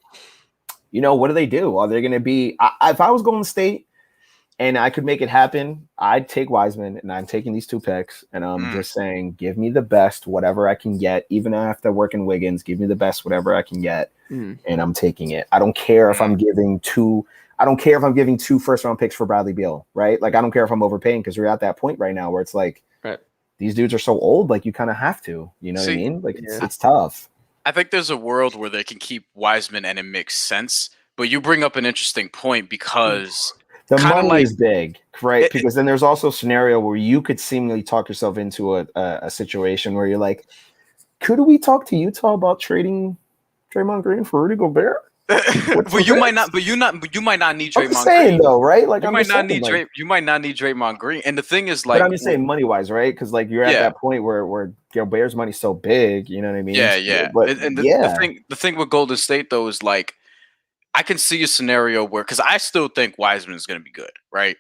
Speaker 1: you know, what do they do? Are they gonna be? If I was Golden State and I could make it happen, I'd take Wiseman, and I'm taking these 2 picks, and I'm just saying, give me the best, whatever I can get. Even after working Wiggins, give me the best, whatever I can get, and I'm taking it. I don't care if I'm giving 2. I don't care if I'm giving 2 first-round picks for Bradley Beal, right? Like I don't care if I'm overpaying because we're at that point right now where it's like, these dudes are so old, like you kind of have to, you know what I mean? Like it's tough.
Speaker 2: I think there's a world where they can keep Wiseman and it makes sense, but you bring up an interesting point because
Speaker 1: the money is big, right? Because then there's also a scenario where you could seemingly talk yourself into a situation where you're like, could we talk to Utah about trading Draymond Green for Rudy Gobert?
Speaker 2: But you might not need Draymond
Speaker 1: I'm just saying,
Speaker 2: Green
Speaker 1: though, right? Like
Speaker 2: you might not need Draymond Green. And the thing is, like,
Speaker 1: but I'm just saying money wise, right? Because like you're at that point where Gobert's money's so big, you know what I mean?
Speaker 2: Yeah. But the thing with Golden State though is like I can see a scenario where, because I still think Wiseman is going to be good, right?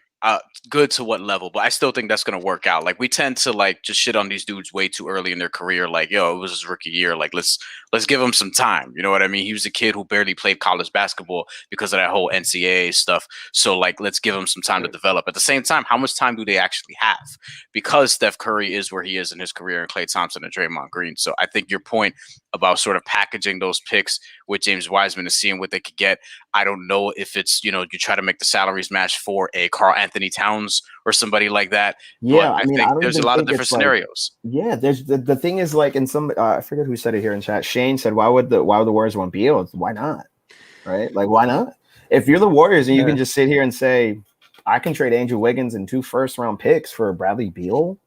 Speaker 2: Good to what level? But I still think that's going to work out. Like we tend to like just shit on these dudes way too early in their career. Like, yo, it was his rookie year. Like let's give him some time. You know what I mean? He was a kid who barely played college basketball because of that whole NCAA stuff. So like, let's give him some time to develop. At the same time, how much time do they actually have? Because Steph Curry is where he is in his career, and Klay Thompson and Draymond Green. So I think your point about sort of packaging those picks with James Wiseman and seeing what they could get. I don't know if it's, you know, you try to make the salaries match for a Karl Anthony Towns or somebody like that.
Speaker 1: Yeah,
Speaker 2: but I think there's a lot of different scenarios.
Speaker 1: Yeah, there's the thing is like in some I forget who said it here in chat. Shane said, why would the Warriors want Beal? Why not? Right? Like why not? If you're the Warriors and you can just sit here and say, I can trade Andrew Wiggins and 2 first-round picks for Bradley Beal.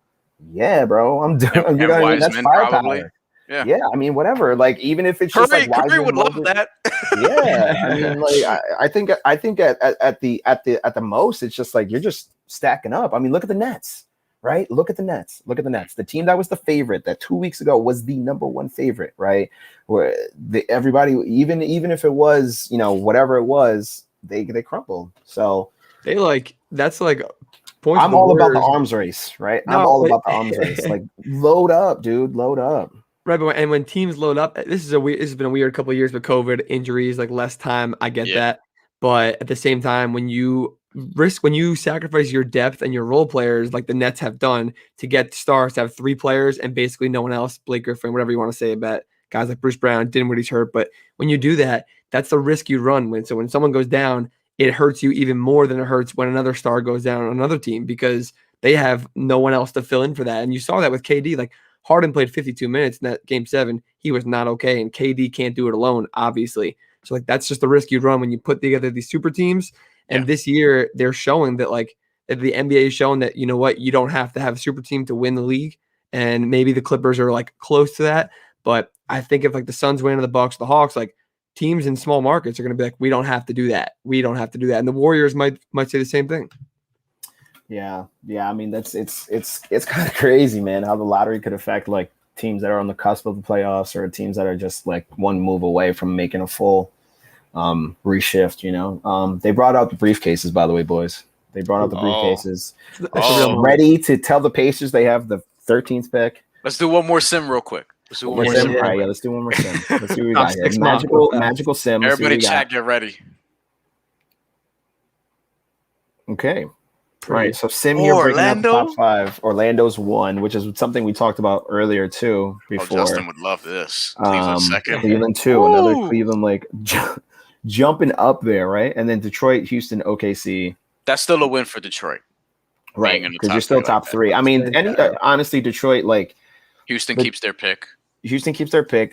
Speaker 1: Yeah, bro, I'm doing. You know what I mean? That's firepower. Yeah, I mean, whatever. Like, even if it's just like
Speaker 2: Curry would love that.
Speaker 1: Yeah, I mean, like, I think at the most, it's just like you're just stacking up. I mean, look at the Nets, right? Look at the Nets. The team that was the favorite that 2 weeks ago was the number 1 favorite, right? Where everybody, even if it was, you know, whatever it was, they crumbled. So
Speaker 4: they like that's like.
Speaker 1: I'm all about the arms race, right? I'm all about the arms race. Like, load up, dude. Load up.
Speaker 4: Right, but when teams load up, this has been a weird couple of years with COVID injuries, like less time. I get that, but at the same time, when you sacrifice your depth and your role players, like the Nets have done, to get stars to have 3 players and basically no one else, Blake Griffin, whatever you want to say about guys like Bruce Brown, Dinwiddie's hurt, but when you do that, that's the risk you run. When someone goes down, it hurts you even more than it hurts when another star goes down on another team because they have no one else to fill in for that. And you saw that with KD, like. Harden played 52 minutes in that game 7. He was not okay, and KD can't do it alone, obviously. So, like, that's just the risk you run when you put together these super teams. And this year, they're showing that, like, that the NBA is showing that, you know what, you don't have to have a super team to win the league. and maybe the Clippers are like close to that. But I think if like the Suns win, or the Bucks, the Hawks, like teams in small markets are going to be like, we don't have to do that. We don't have to do that. And the Warriors might say the same thing.
Speaker 1: Yeah. I mean, it's kind of crazy, man, how the lottery could affect like teams that are on the cusp of the playoffs or teams that are just like one move away from making a full reshift. You know, they brought out the briefcases, by the way, boys. They brought out the briefcases. Ready to tell the Pacers they have the 13th pick.
Speaker 2: Let's do one more sim real quick. Let's do one more sim.
Speaker 1: All right, let's do one more sim. Let's see what we got here. Magical sim.
Speaker 2: Everybody chat, get ready.
Speaker 1: Okay. Right. So sim here breaking up the top 5. Orlando's 1, which is something we talked about earlier too. Before
Speaker 2: Justin would love this. Cleveland 2nd.
Speaker 1: Cleveland 2. Another Cleveland like jumping up there, right? And then Detroit, Houston, OKC.
Speaker 2: That's still a win for Detroit.
Speaker 1: Right. Because you're still top 3. I mean, honestly, Detroit, like
Speaker 2: Houston keeps their pick.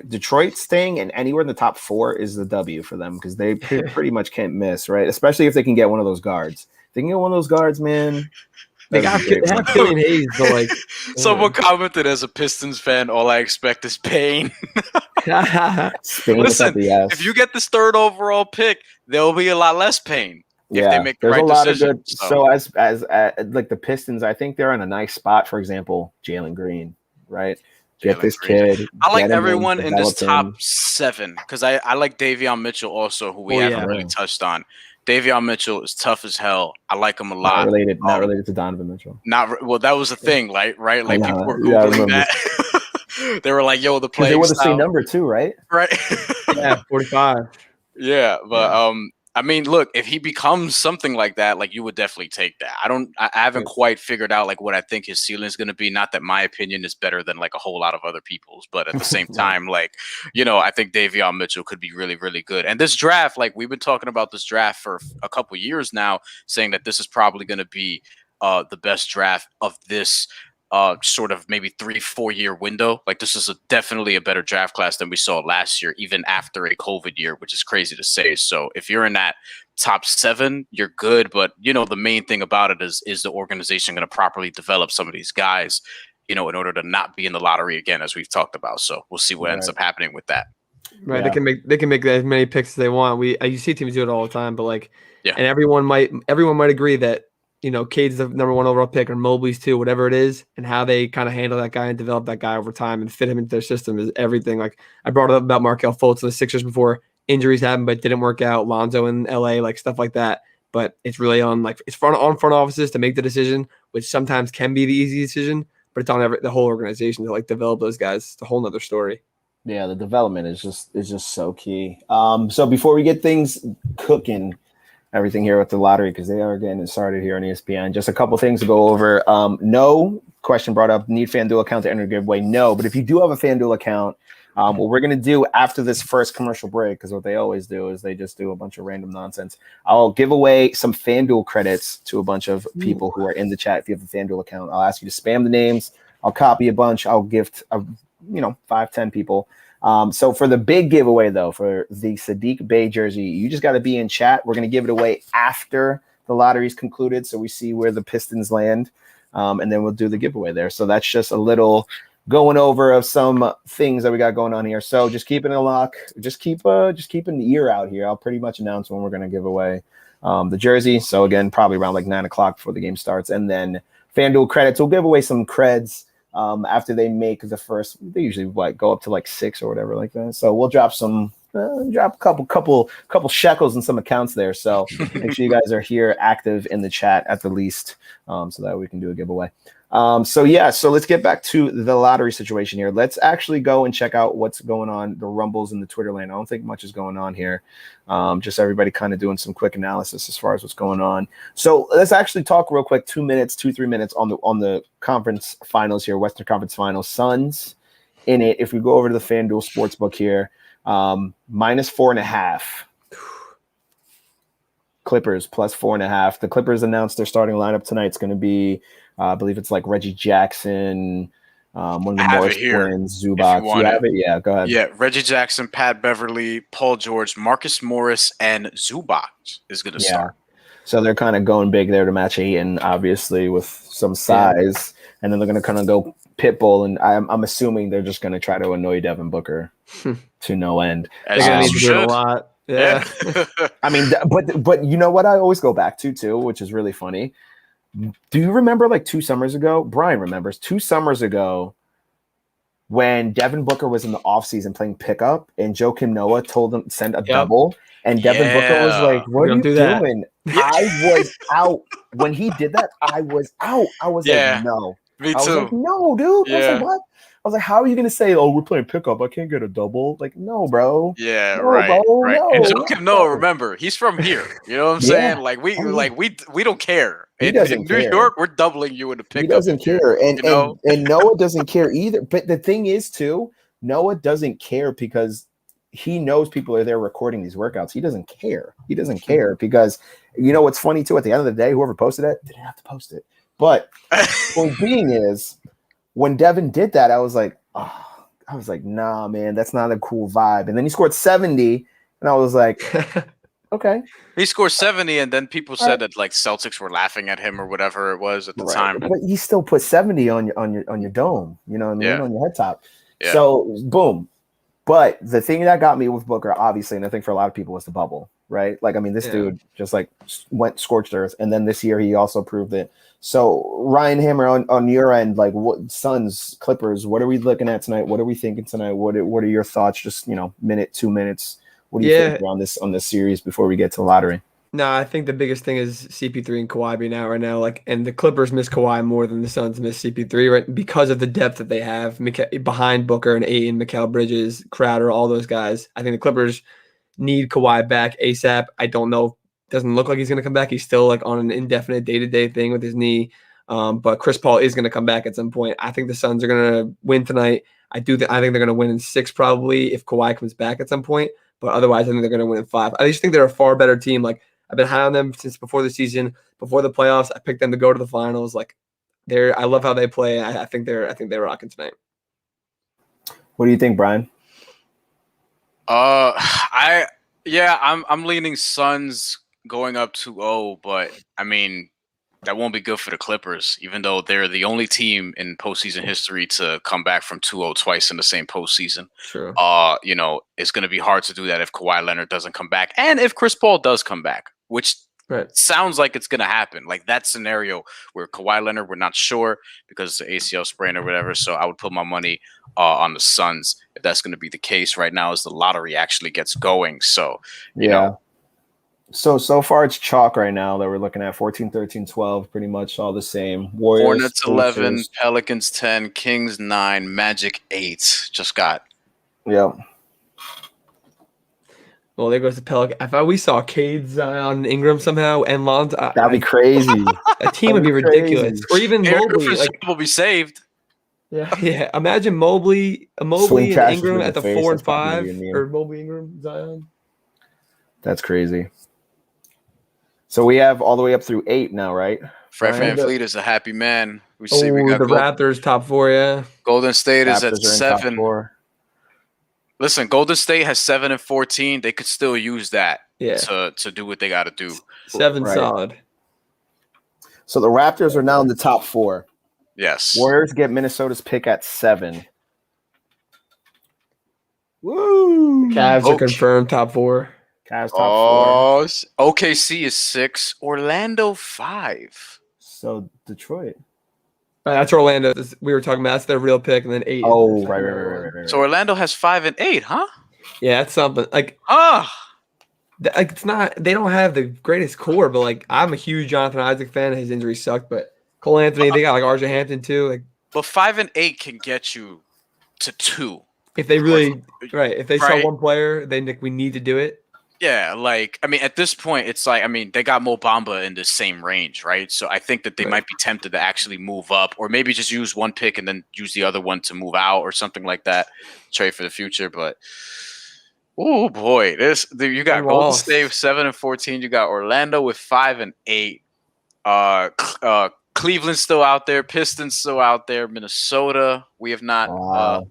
Speaker 1: Detroit staying and anywhere in the top 4 is the W for them because they pretty much can't miss, right? Especially if they can get one of those guards. If they can get one of those guards, man.
Speaker 4: They have Killian Hayes, but like
Speaker 2: someone commented as a Pistons fan, all I expect is pain.
Speaker 1: Listen,
Speaker 2: if you get this 3rd overall pick, there will be a lot less pain. If they make the right decision.
Speaker 1: So as like the Pistons, I think they're in a nice spot. For example, Jalen Green, right? Get this kid.
Speaker 2: I like everyone in this top 7 because I like Davion Mitchell also, who we haven't really touched on. Davion Mitchell is tough as hell. I like him a lot.
Speaker 1: Not related to Donovan Mitchell.
Speaker 2: Well, that was the thing, right? Like people were googling that. They were like, "Yo, the play." They
Speaker 1: were the same number too, right?
Speaker 2: Right.
Speaker 4: Yeah, 45.
Speaker 2: Yeah, but I mean, look, if he becomes something like that, like you would definitely take that. I haven't quite figured out like what I think his ceiling is going to be. Not that my opinion is better than like a whole lot of other people's, but at the same time, like, you know, I think Davion Mitchell could be really, really good. And this draft, like we've been talking about this draft for a couple years now, saying that this is probably going to be the best draft of this sort of maybe 3-4 year window. Like this is definitely a better draft class than we saw last year, even after a COVID year, which is crazy to say. So if you're in that top 7, you're good. But you know, the main thing about it is the organization going to properly develop some of these guys, you know, in order to not be in the lottery again, as we've talked about. So we'll see what ends up happening with that.
Speaker 4: Right. Yeah. They can make as many picks as they want. You see teams do it all the time, but like, and everyone might agree that, you know, Cade's the number 1 overall pick or Mobley's 2, whatever it is, and how they kind of handle that guy and develop that guy over time and fit him into their system is everything. Like I brought up about Markelle Fultz and the Sixers before. Injuries happened, but didn't work out. Lonzo in LA, like stuff like that. But it's really on front offices to make the decision, which sometimes can be the easy decision, but it's on the whole organization to like develop those guys. It's a whole nother story.
Speaker 1: Yeah, the development is just so key. So before we get things cooking, everything here with the lottery, because they are getting it started here on ESPN. Just a couple things to go over. No question brought up, need FanDuel account to enter a giveaway. No, but if you do have a FanDuel account, what we're going to do after this first commercial break, because what they always do is they just do a bunch of random nonsense. I'll give away some FanDuel credits to a bunch of people who are in the chat. If you have a FanDuel account, I'll ask you to spam the names. I'll copy a bunch. I'll gift, 5-10 people. So for the big giveaway, though, for the Sadiq Bey jersey, you just got to be in chat. We're going to give it away after the lottery's concluded, so we see where the Pistons land, and then we'll do the giveaway there. So that's just a little going over of some things that we got going on here. So just keeping a lock, just keeping the ear out here. I'll pretty much announce when we're going to give away the jersey. So again, probably around like 9 o'clock before the game starts, and then FanDuel credits. We'll give away some creds. After they make the first, they usually go up to like 6 or whatever like that. So we'll drop a couple shekels in some accounts there. So make sure you guys are here active in the chat at the least, so that we can do a giveaway. So let's get back to the lottery situation here. Let's actually go and check out what's going on, the rumbles in the Twitter land. I don't think much is going on here. Just everybody kind of doing some quick analysis as far as what's going on. So let's actually talk real quick, 2 minutes, 2-3 minutes on the conference finals here, Western Conference Finals. Suns in it. If we go over to the FanDuel Sportsbook here, -4.5. Clippers +4.5. The Clippers announced their starting lineup tonight. It's going to be, I believe it's like Reggie Jackson, one of the Morris twins, Zubac. You have it? Yeah, go ahead.
Speaker 2: Yeah, Reggie Jackson, Pat Beverly, Paul George, Marcus Morris, and Zubac is going to start.
Speaker 1: So they're kind of going big there to match Ayton, obviously, with some size. And then they're going to kind of go Pitbull, and I'm assuming they're just going to try to annoy Devin Booker to no end.
Speaker 2: As
Speaker 4: They're gonna
Speaker 2: you
Speaker 4: need to do it a
Speaker 2: should.
Speaker 4: lot. Yeah.
Speaker 1: I mean, but you know what I always go back to too, which is really funny. Do you remember like 2 summers ago? Brian remembers 2 summers ago when Devin Booker was in the offseason playing pickup and Joakim Noah told him send a double, and Devin Booker was like, "What are you doing?" I was out when he did that. I was out. I was like, "No."
Speaker 2: Me
Speaker 1: I was
Speaker 2: too.
Speaker 1: like, "No, dude."
Speaker 2: Yeah.
Speaker 1: I was like, "What?" I was like, "How are you gonna say, oh, we're playing pickup? I can't get a double." Like, no, bro.
Speaker 2: Yeah,
Speaker 1: No,
Speaker 2: right.
Speaker 1: bro,
Speaker 2: Right.
Speaker 1: no,
Speaker 2: And Joakim Noah, remember, he's from here. You know what I'm saying? Like we don't care.
Speaker 1: He doesn't
Speaker 2: in New
Speaker 1: care.
Speaker 2: York, we're doubling you in the pickup.
Speaker 1: He doesn't care. And
Speaker 2: know?
Speaker 1: and Noah doesn't care either. But the thing is, too, Noah doesn't care because he knows people are there recording these workouts. He doesn't care. He doesn't care because, you know, what's funny, too, at the end of the day, whoever posted it didn't have to post it. But point being is, when Devin did that, I was like, nah, man, that's not a cool vibe. And then he scored 70, and I was like, okay.
Speaker 2: He scored 70, and then people said that like Celtics were laughing at him or whatever it was at the time.
Speaker 1: But he still put 70 on your dome, you know what I mean, on your head top.
Speaker 2: Yeah.
Speaker 1: So boom. But the thing that got me with Booker, obviously, and I think for a lot of people, was the bubble, right? Like, I mean, this dude just like went scorched earth, and then this year he also proved it. So Ryan Hammer, on your end, like, what Suns, Clippers, what are we looking at tonight? What are we thinking tonight? What are your thoughts? Just, you know, minute, 2 minutes. What do you think on this series before we get to the lottery?
Speaker 4: No, I think the biggest thing is CP3 and Kawhi being out right now. Like, and the Clippers miss Kawhi more than the Suns miss CP3, right? Because of the depth that they have behind Booker and Ayton, Mikal Bridges, Crowder, all those guys. I think the Clippers need Kawhi back ASAP. I don't know. Doesn't look like he's going to come back. He's still like on an indefinite day-to-day thing with his knee. But Chris Paul is going to come back at some point. I think the Suns are going to win tonight. I think they're going to win in 6 probably if Kawhi comes back at some point. But otherwise, I think they're going to win in 5. I just think they're a far better team. Like, I've been high on them since before the season, before the playoffs. I picked them to go to the finals. Like, I love how they play. I think they're rocking tonight.
Speaker 1: What do you think, Brian?
Speaker 2: I'm leaning Suns going up 2-0, but I mean, that won't be good for the Clippers, even though they're the only team in postseason history to come back from 2-0 twice in the same postseason.
Speaker 4: Sure.
Speaker 2: You know, it's going to be hard to do that if Kawhi Leonard doesn't come back, and if Chris Paul does come back, which sounds like it's going to happen. Like that scenario where Kawhi Leonard, we're not sure because it's the ACL sprain or whatever. So I would put my money on the Suns if that's going to be the case right now as the lottery actually gets going. So, you know.
Speaker 1: So far it's chalk right now that we're looking at 14, 13, 12, pretty much all the same. Warriors,
Speaker 2: Hornets 11, Pelicans 10, Kings 9, Magic 8. Just got.
Speaker 1: Yep.
Speaker 4: Well, there goes the Pelican. If we saw Cade, Zion, Ingram somehow, and Lonzo,
Speaker 1: that'd be crazy.
Speaker 4: A team would be ridiculous. Or even Mobley.
Speaker 2: Like, will be saved.
Speaker 4: Yeah. Imagine Mobley and Ingram at the 4 and 5, or Mobley, Ingram, Zion.
Speaker 1: That's crazy. So we have all the way up through 8 now, right?
Speaker 2: Fred VanVleet is a happy man. We got
Speaker 4: the Raptors top 4, yeah.
Speaker 2: Golden State is at
Speaker 1: Raptors
Speaker 2: 7. Listen, Golden State has 7 and 14. They could still use that to do what they got to do.
Speaker 4: 7 solid.
Speaker 1: So the Raptors are now in the top 4.
Speaker 2: Yes.
Speaker 1: Warriors get Minnesota's pick at 7. Woo!
Speaker 4: Cavs are confirmed top 4.
Speaker 1: Cavs top
Speaker 2: 4. OKC is 6. Orlando 5.
Speaker 1: So Detroit.
Speaker 4: That's Orlando. We were talking about that's their real pick, and then 8.
Speaker 1: Oh, right.
Speaker 2: So Orlando has 5 and 8, huh?
Speaker 4: Yeah, that's something. Like, like it's not. They don't have the greatest core, but like I'm a huge Jonathan Isaac fan. His injury sucked, but Cole Anthony, they got like RJ Hampton too. Like,
Speaker 2: but 5 and 8 can get you to 2
Speaker 4: if they really If they sell one player, then we need to do it.
Speaker 2: Yeah, like, I mean, at this point, it's like, I mean, they got Mo Bamba in the same range, right? So I think that they might be tempted to actually move up, or maybe just use one pick and then use the other one to move out or something like that, trade for the future. But, oh boy, you got Golden State with 7 and 14. You got Orlando with 5 and 8. Cleveland's still out there. Pistons still out there. Minnesota, we have not.
Speaker 1: Wow.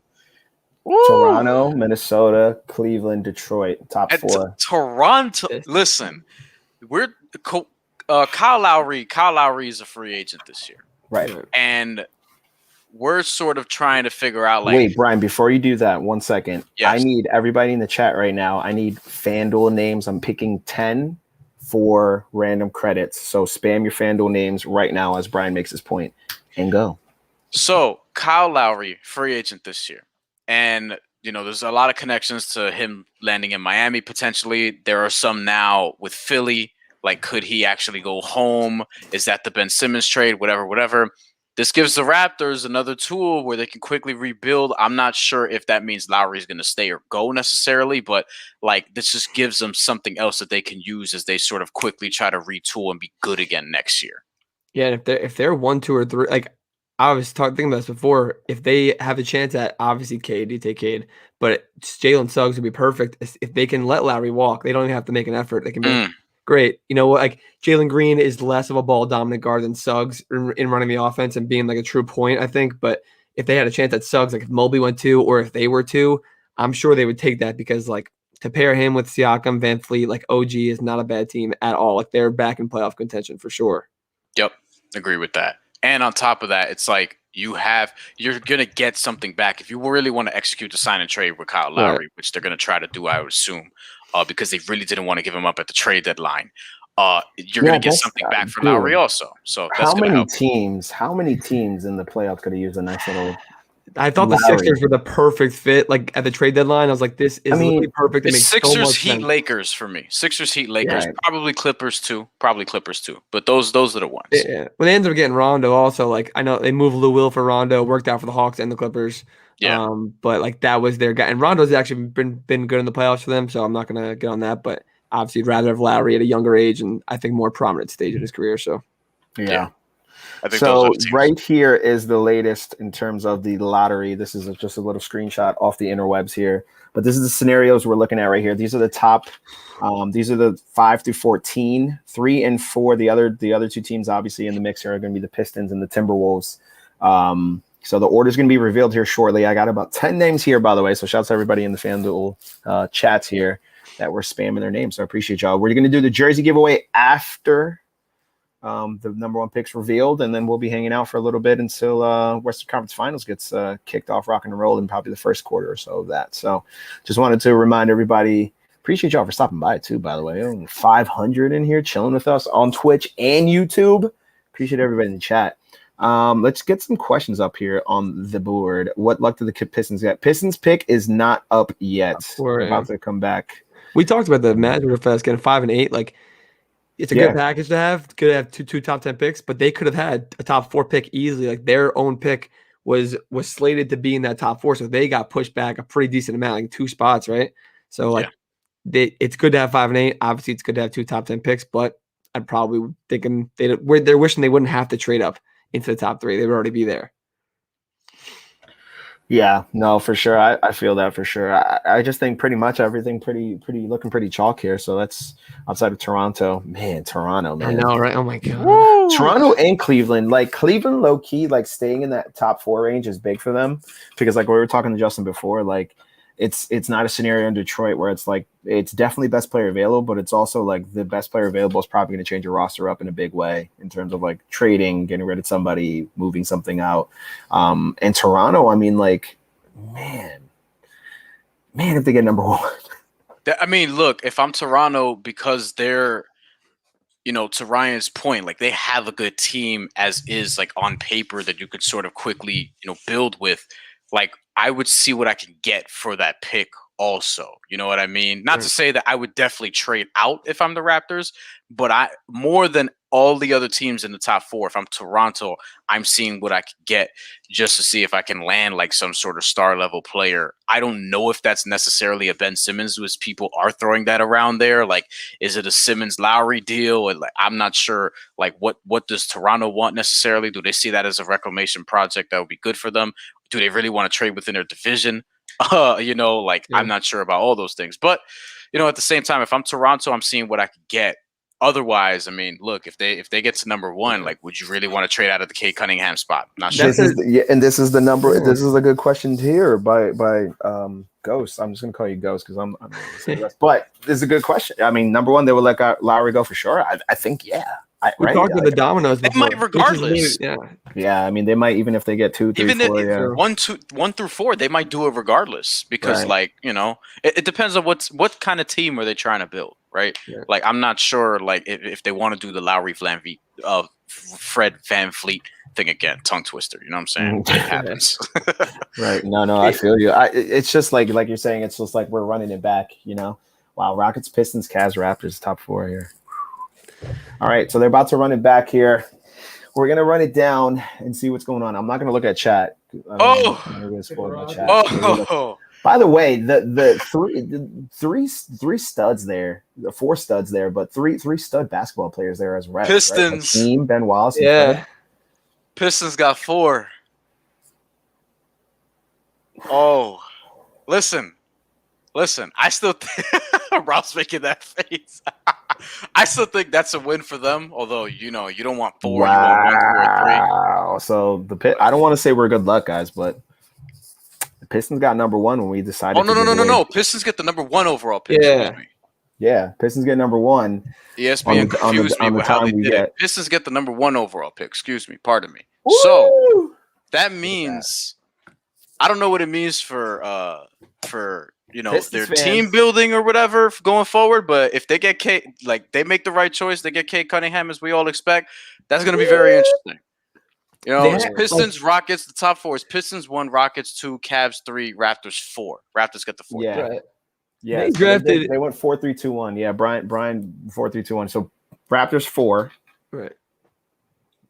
Speaker 1: Toronto, Minnesota, Cleveland, Detroit, top 4.
Speaker 2: Toronto. Listen, we're Kyle Lowry. Kyle Lowry is a free agent this year,
Speaker 1: right?
Speaker 2: And we're sort of trying to figure out, like,
Speaker 1: wait, Brian, before you do that, 1 second.
Speaker 2: Yes.
Speaker 1: I need everybody in the chat right now. I need FanDuel names. I'm picking 10 for random credits. So spam your FanDuel names right now as Brian makes his point, and go.
Speaker 2: So Kyle Lowry, free agent this year. And, there's a lot of connections to him landing in Miami potentially. There are some now with Philly. Like, could he actually go home? Is that the Ben Simmons trade? Whatever. This gives the Raptors another tool where they can quickly rebuild. I'm not sure if that means Lowry's going to stay or go necessarily, but like, this just gives them something else that they can use as they sort of quickly try to retool and be good again next year.
Speaker 4: Yeah, and if they're 1, 2, or 3, like I was thinking about this before, if they have a chance at obviously Cade, you take Cade, but Jalen Suggs would be perfect if they can let Lowry walk. They don't even have to make an effort. They can be great. You know what? Like, Jalen Green is less of a ball dominant guard than Suggs in running the offense and being like a true point, I think. But if they had a chance at Suggs, like if Mobley went 2 or if they were 2, I'm sure they would take that, because like to pair him with Siakam, Van Fleet, like OG is not a bad team at all. Like, they're back in playoff contention for sure.
Speaker 2: Yep, agree with that. And on top of that, it's like you're going to get something back if you really want to execute the sign and trade with Kyle Lowry, right, which they're going to try to do, I would assume, because they really didn't want to give him up at the trade deadline. You're going to get something back for Lowry also. So that's
Speaker 1: how many teams in the playoffs could have used a nice little
Speaker 4: I thought the Sixers were the perfect fit. Like at the trade deadline, I was like, "This is literally perfect." It makes
Speaker 2: Sixers,
Speaker 4: so much
Speaker 2: Heat,
Speaker 4: sense.
Speaker 2: Lakers for me. Sixers, Heat, Lakers, probably Clippers too. But those are the ones.
Speaker 4: Yeah. When they ended up getting Rondo, also like I know they moved Lou Will for Rondo, worked out for the Hawks and the Clippers.
Speaker 2: Yeah.
Speaker 4: But like that was their guy, and Rondo's actually been good in the playoffs for them. So I'm not gonna get on that. But obviously, I'd rather have Lowry at a younger age and I think more prominent stage in his career. So
Speaker 1: yeah.
Speaker 2: I think
Speaker 1: so right here is the latest in terms of the lottery. This is just a little screenshot off the interwebs here, but this is the scenarios we're looking at right here. These are the top. These are the 5 through 14, 3 and 4. The other two teams obviously in the mix here are going to be the Pistons and the Timberwolves. So the order is going to be revealed here shortly. I got about 10 names here, by the way. So shouts to everybody in the FanDuel chats here that were spamming their names. So I appreciate y'all. We're going to do the jersey giveaway after the number 1 picks revealed, and then we'll be hanging out for a little bit until Western Conference Finals gets kicked off, rock and roll in probably the first quarter or so of that. So just wanted to remind everybody, appreciate y'all for stopping by too, by the way. 500 in here chilling with us on Twitch and YouTube. Appreciate everybody in the chat. Let's get some questions up here on the board. What luck did the Pistons get? Pistons pick is not up yet. We're about to come back.
Speaker 4: We talked about the Magic real fast, getting 5 and 8. Like, it's a good package to have. Could have two top 10 picks, but they could have had a top 4 pick easily. Like, their own pick was slated to be in that top 4, so they got pushed back a pretty decent amount, like 2 spots, right? So like, it's good to have 5 and 8. Obviously, it's good to have 2 top 10 picks, but I'd probably thinking they're wishing they wouldn't have to trade up into the top 3. They would already be there.
Speaker 1: Yeah, no, for sure. I feel that for sure. I just think pretty much everything looking pretty chalk here. So that's outside of Toronto. Man, Toronto, man.
Speaker 4: I know, right? Oh my God.
Speaker 1: Woo! Toronto and Cleveland. Like Cleveland low key, like staying in that top 4 range is big for them. Because like we were talking to Justin before, like it's not a scenario in Detroit where it's like it's definitely best player available, but it's also like the best player available is probably going to change your roster up in a big way in terms of like trading, getting rid of somebody, moving something out. And Toronto, I mean, like, man, if they get number 1.
Speaker 2: I mean, look, if I'm Toronto, because they're, to Ryan's point, like they have a good team as is, like on paper that you could sort of quickly, build with. Like, I would see what I can get for that pick also. You know what I mean? Not to say that I would definitely trade out if I'm the Raptors, but more than all the other teams in the top 4, if I'm Toronto, I'm seeing what I can get just to see if I can land like some sort of star level player. I don't know if that's necessarily a Ben Simmons, as people are throwing that around there. Like, is it a Simmons Lowry deal? And like, I'm not sure. Like, what does Toronto want necessarily? Do they see that as a reclamation project that would be good for them? Do they really want to trade within their division? I'm not sure about all those things. But, at the same time, if I'm Toronto, I'm seeing what I could get. Otherwise, I mean, look, if they get to number 1, like, would you really want to trade out of the Kate Cunningham spot? Not sure.
Speaker 1: This is the number. This is a good question here by Ghost. I'm just gonna call you Ghost because I'm but this is a good question. I mean, number 1, they would let Lowry go for sure. I think, yeah.
Speaker 4: We
Speaker 1: right?
Speaker 4: talked about the dominoes
Speaker 2: They
Speaker 4: before.
Speaker 2: might regardless.
Speaker 1: Yeah, I mean, they might, even if they get 2, 3,
Speaker 2: Even
Speaker 1: 4.
Speaker 2: if
Speaker 1: Yeah.
Speaker 2: 1 through 4, they might do it regardless because,
Speaker 1: Right.
Speaker 2: like, you know, it depends on what kind of team are they trying to build, right?
Speaker 4: Yeah.
Speaker 2: Like, I'm not sure, like, if they want to do the Lowry Fred Van Fleet thing again, tongue twister. You know what I'm saying? It happens.
Speaker 1: Right. No, I feel you. It's just like you're saying, it's just like we're running it back, you know. Wow, Rockets, Pistons, Cavs, Raptors, top 4 here. All right, so they're about to run it back here. We're gonna run it down and see what's going on. I'm not gonna look at chat. By the way, the three studs there, the 4 studs there, but three stud basketball players there as refs.
Speaker 2: Pistons.
Speaker 1: Right? Hakeem, Ben Wallace, and
Speaker 4: Yeah.
Speaker 1: Fred.
Speaker 2: Pistons got 4. Oh, listen. I still Rob's making that face. I still think that's a win for them. Although, you know, you don't want 4, you want 1, 2, or 3.
Speaker 1: Wow. So I don't want to say we're good luck, guys, but the Pistons got number 1 when we decided.
Speaker 2: Oh no! Pistons get the number 1 overall pick.
Speaker 4: Yeah.
Speaker 2: Excuse me.
Speaker 1: Yeah, Pistons get number 1.
Speaker 2: ESPN confused me with how they did it. Pistons get the number 1 overall pick. Excuse me. Pardon me.
Speaker 1: Woo!
Speaker 2: So that means I don't know what it means for you know,
Speaker 1: Pistons
Speaker 2: their
Speaker 1: fans.
Speaker 2: team building or whatever going forward. But if they get they make the right choice, they get Cade Cunningham as we all expect. That's going to be very interesting. You know, it's Pistons, Rockets. The top 4 is Pistons 1, Rockets 2, Cavs 3, Raptors 4. Raptors get the 4.
Speaker 1: Yeah.
Speaker 4: Right.
Speaker 1: Yeah,
Speaker 4: They drafted.
Speaker 1: They went 4-3-2-1. Yeah, Brian 4-3-2-1. So Raptors 4,
Speaker 4: Right.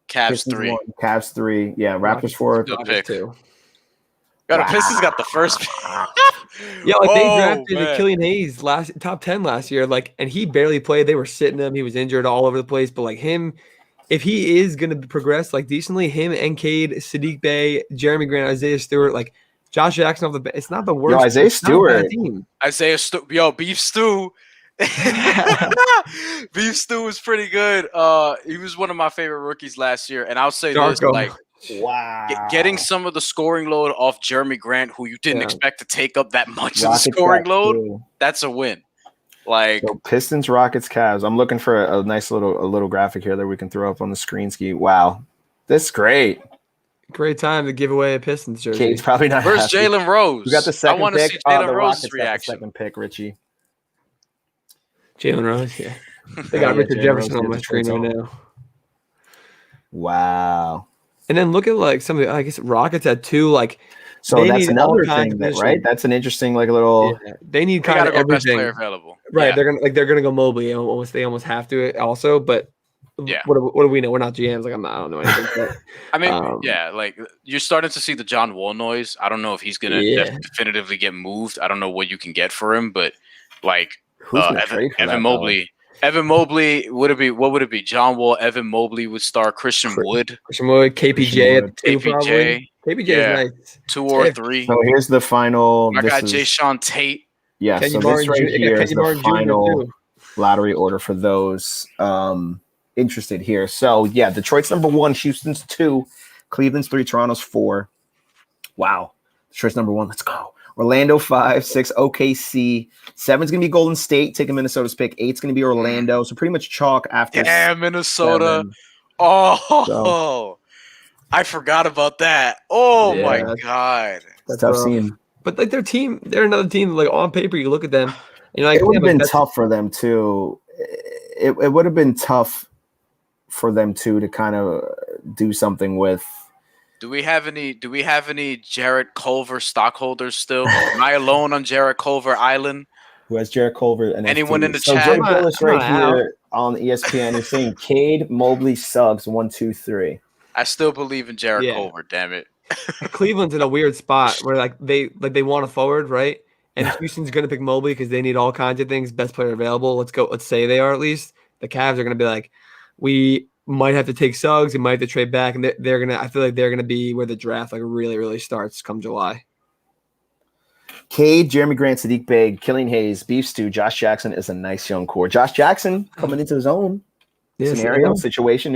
Speaker 2: Cavs
Speaker 1: Pistons
Speaker 2: 3.
Speaker 1: 1, Cavs 3. Yeah, Raptors 4.
Speaker 2: Good pick.
Speaker 4: 2.
Speaker 2: Got a Pistons got the first pick.
Speaker 4: Yeah, like they drafted
Speaker 2: man.
Speaker 4: Killian Hayes top 10 last year, like, and he barely played. They were sitting him. He was injured all over the place. But like him, if he is going to progress like decently, him and Cade, Sadiq Bey, Jeremy Grant, Isaiah Stewart, like Josh Jackson off the it's not the worst.
Speaker 1: Yo, Isaiah Stewart.
Speaker 4: Team.
Speaker 2: Beef Stew. Beef Stew was pretty good. He was one of my favorite rookies last year, and I'll say this: like,
Speaker 1: wow,
Speaker 2: getting some of the scoring load off Jeremy Grant, who you didn't expect to take up that much of the
Speaker 1: Rockets
Speaker 2: scoring load,
Speaker 1: too.
Speaker 2: that's a win. Like,
Speaker 1: so Pistons, Rockets, Cavs. I'm looking for a nice little graphic here that we can throw up on the screen. Ski. Wow, this is great.
Speaker 4: Great time to give away a Pistons jersey.
Speaker 1: Cade's probably not.
Speaker 2: Where's Jalen Rose?
Speaker 1: We got the second
Speaker 2: I want to
Speaker 1: pick.
Speaker 2: see Jalen Rose's
Speaker 1: Rockets
Speaker 2: reaction.
Speaker 1: Got the second pick, Richie.
Speaker 4: Jalen Rose, yeah. They got Richard Jefferson on my screen right now.
Speaker 1: Wow.
Speaker 4: And then look at like some of the, I guess Rockets had 2, like,
Speaker 1: so that's another thing, right? That's an interesting like little.
Speaker 4: Yeah, they need kind of everything.
Speaker 2: Best player available,
Speaker 4: right? Yeah. They're gonna go Mobley. They almost have to also, but
Speaker 2: yeah.
Speaker 4: What do we know? We're not GMs. Like I don't know anything. But,
Speaker 2: I mean, yeah, like you're starting to see the John Wall noise. I don't know if he's gonna definitively get moved. I don't know what you can get for him, but like Evan Mobley. Evan Mobley what would it be? John Wall, Evan Mobley would start. Christian Wood,
Speaker 4: KPJ at 2
Speaker 2: KPJ.
Speaker 4: KPJ is nice.
Speaker 2: 2 or 3.
Speaker 1: So here's the final.
Speaker 2: I got Jay Sean Tate.
Speaker 1: Yeah, so this right here is the final lottery order for those interested here. So yeah, Detroit's number 1, Houston's 2, Cleveland's 3, Toronto's 4. Wow, Detroit's number 1. Let's go. Orlando 5, 6, OKC. 7's gonna be Golden State, taking Minnesota's pick. 8's gonna be Orlando. So pretty much chalk after.
Speaker 2: Yeah, Minnesota. 7. Oh, so. I forgot about that. Oh my god,
Speaker 1: that's tough scene.
Speaker 4: But like their team, they're another team. Like on paper, you look at them. You know, like,
Speaker 1: it would have been tough for them too. It would have been tough for them too to kind of do something with.
Speaker 2: Do we have any Jarrett Culver stockholders still? Am I alone on Jarrett Culver Island?
Speaker 1: Who has Jarrett Culver? And
Speaker 2: anyone in the chat?
Speaker 1: Jay Billis right here on ESPN is saying Cade, Mobley, Suggs, 1, 2, 3.
Speaker 2: I still believe in Jarrett Culver. Damn it.
Speaker 4: Cleveland's in a weird spot where they want a forward, right? And Houston's going to pick Mobley because they need all kinds of things. Best player available. Let's say they are at least. The Cavs are going to be like, we might have to take Suggs. We might have to trade back, and they're gonna. I feel like they're gonna be where the draft like really starts come July.
Speaker 1: Cade, Jeremy Grant, Sadiq Bey, Killian Hayes, Beef Stew, Josh Jackson is a nice young core. Josh Jackson coming into his own scenario, new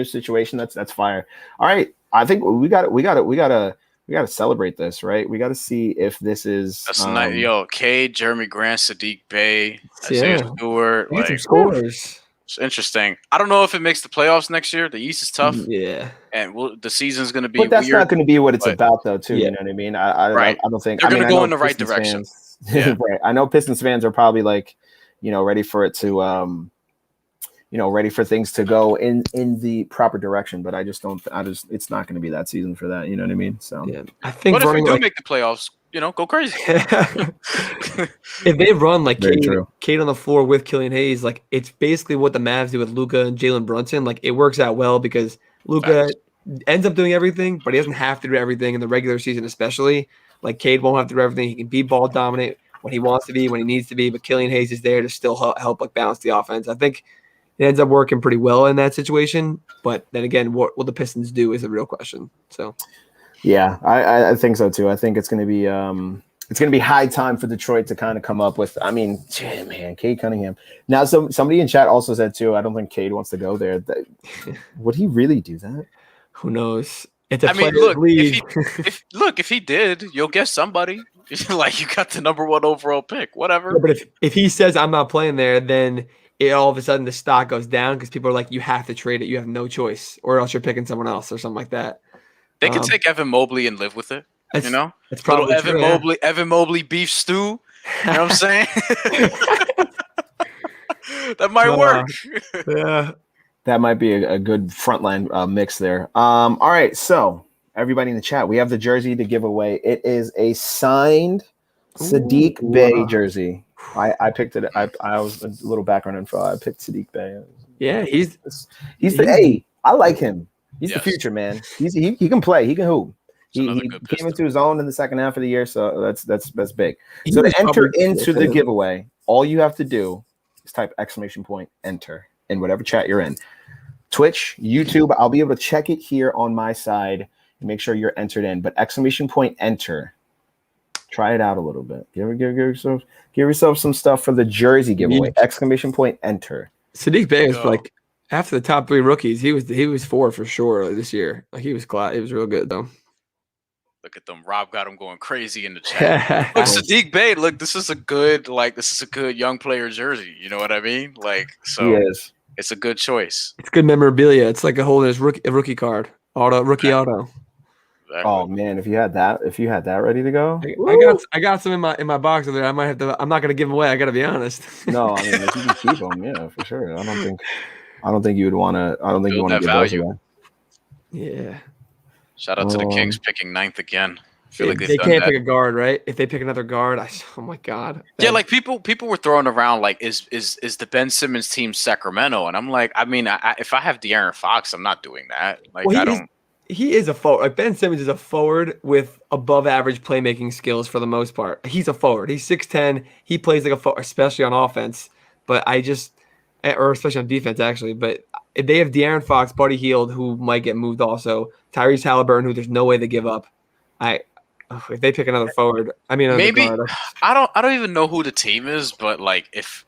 Speaker 1: situation. That's fire. All right, I think we got to celebrate this, right? We got to see if this is.
Speaker 2: That's nice. Cade, Jeremy Grant, Sadiq Bey, Isaiah Stewart,
Speaker 4: some scores.
Speaker 2: It's interesting. I don't know if it makes the playoffs next year. The East is tough.
Speaker 4: Yeah.
Speaker 2: And the season's going to be
Speaker 1: But that's
Speaker 2: weird.
Speaker 1: not going to be what it's
Speaker 2: but-
Speaker 1: about, though, too.
Speaker 4: Yeah.
Speaker 1: You know what I mean? I
Speaker 2: Right.
Speaker 1: don't think
Speaker 2: They're
Speaker 1: I mean,
Speaker 2: gonna
Speaker 1: I
Speaker 2: go
Speaker 1: know
Speaker 2: in the right
Speaker 1: Pistons
Speaker 2: direction.
Speaker 1: fans-
Speaker 2: Yeah.
Speaker 1: right. I know Pistons fans are probably like, ready for it to, ready for things to go in the proper direction. But I just don't. It's not going to be that season for that. You know what I mean? So
Speaker 4: Yeah. I think
Speaker 2: But if we
Speaker 4: running
Speaker 2: do
Speaker 4: like
Speaker 2: make the playoffs, go crazy.
Speaker 4: if they run like
Speaker 1: Very true.
Speaker 4: Cade on the floor with Killian Hayes, like it's basically what the Mavs do with Luka and Jalen Brunson. Like it works out well because Luka
Speaker 2: Facts.
Speaker 4: ends up doing everything, but he doesn't have to do everything in the regular season, especially. Like Cade won't have to do everything. He can be ball dominant when he wants to be, when he needs to be. But Killian Hayes is there to still help like balance the offense. I think it ends up working pretty well in that situation. But then again, what will the Pistons do is a real question. So
Speaker 1: yeah, I think so too. I think it's going to be high time for Detroit to kind of come up with. I mean, man, Cade Cunningham. Now, somebody in chat also said too. I don't think Cade wants to go there. Would he really do that?
Speaker 4: who knows? It's a
Speaker 2: I mean,
Speaker 4: player's league.
Speaker 2: if he did, you'll get somebody. Like you got the number 1 overall pick, whatever.
Speaker 4: Yeah, but if he says I'm not playing there, then all of a sudden the stock goes down because people are like, you have to trade it. You have no choice, or else you're picking someone else or something like that.
Speaker 2: They could take Evan Mobley and live with it.
Speaker 4: It's
Speaker 2: Little
Speaker 4: probably
Speaker 2: Evan
Speaker 4: true, yeah.
Speaker 2: Mobley, Evan Mobley beef stew. You know what I'm saying? That might work.
Speaker 4: Yeah.
Speaker 1: That might be a good frontline mix there. All right, so everybody in the chat, we have the jersey to give away. It is a signed Sadiq Bey jersey. I picked it. I was a little background info. I picked Sadiq Bey.
Speaker 4: Yeah,
Speaker 1: he's the hey. I like him. He's the
Speaker 2: Yes.
Speaker 1: future, man. He can play. He can hoop. He
Speaker 2: good
Speaker 1: came
Speaker 2: pistol.
Speaker 1: into his own in the second half of the year, so that's big.
Speaker 4: He
Speaker 1: So
Speaker 4: was
Speaker 1: to enter
Speaker 4: probably-
Speaker 1: into the giveaway, all you have to do is type !enter in whatever chat you're in. Twitch, YouTube, I'll be able to check it here on my side and make sure you're entered in. But !enter. Try it out a little bit. Give yourself some stuff for the jersey giveaway. !enter.
Speaker 4: Sadiq Bey was
Speaker 2: Go.
Speaker 4: like after the top 3 rookies. He was 4 for sure this year. Like he was class. He was real good though.
Speaker 2: Look at them. Rob got him going crazy in the chat. Look, Sadiq Bey. Look, this is a good young player jersey. You know what I mean? Like, so
Speaker 1: He is.
Speaker 2: it's a good choice.
Speaker 4: It's good memorabilia. It's like holding his rookie card, rookie auto.
Speaker 2: Exactly.
Speaker 1: Oh man, if you had that ready to go.
Speaker 4: I got some in my box over there. I might have to. I'm not gonna give them away. I gotta be honest.
Speaker 1: No, I mean if you can keep them, yeah, for sure. I don't think you would want to. I don't think you
Speaker 2: Build
Speaker 1: want to
Speaker 2: that
Speaker 1: give those
Speaker 2: value.
Speaker 1: away.
Speaker 4: Yeah.
Speaker 2: Shout out to the Kings picking 9th again. I feel like
Speaker 4: They
Speaker 2: they've done
Speaker 4: can't
Speaker 2: that.
Speaker 4: pick a guard, right? If they pick another guard, oh my god.
Speaker 2: Yeah, like people were throwing around like is the Ben Simmons team Sacramento, and I'm like, I mean, if I have De'Aaron Fox, I'm not doing that. Like
Speaker 4: Well,
Speaker 2: I don't.
Speaker 4: He is a forward. Like Ben Simmons is a forward with above average playmaking skills for the most part. He's a forward. He's 6'10". He plays like a forward, especially on offense. But or especially on defense actually. But if they have De'Aaron Fox, Buddy Hield, who might get moved also, Tyrese Halliburton, who there's no way they give up. If they pick another forward,
Speaker 2: Maybe
Speaker 4: guard,
Speaker 2: I don't even know who the team is, but like if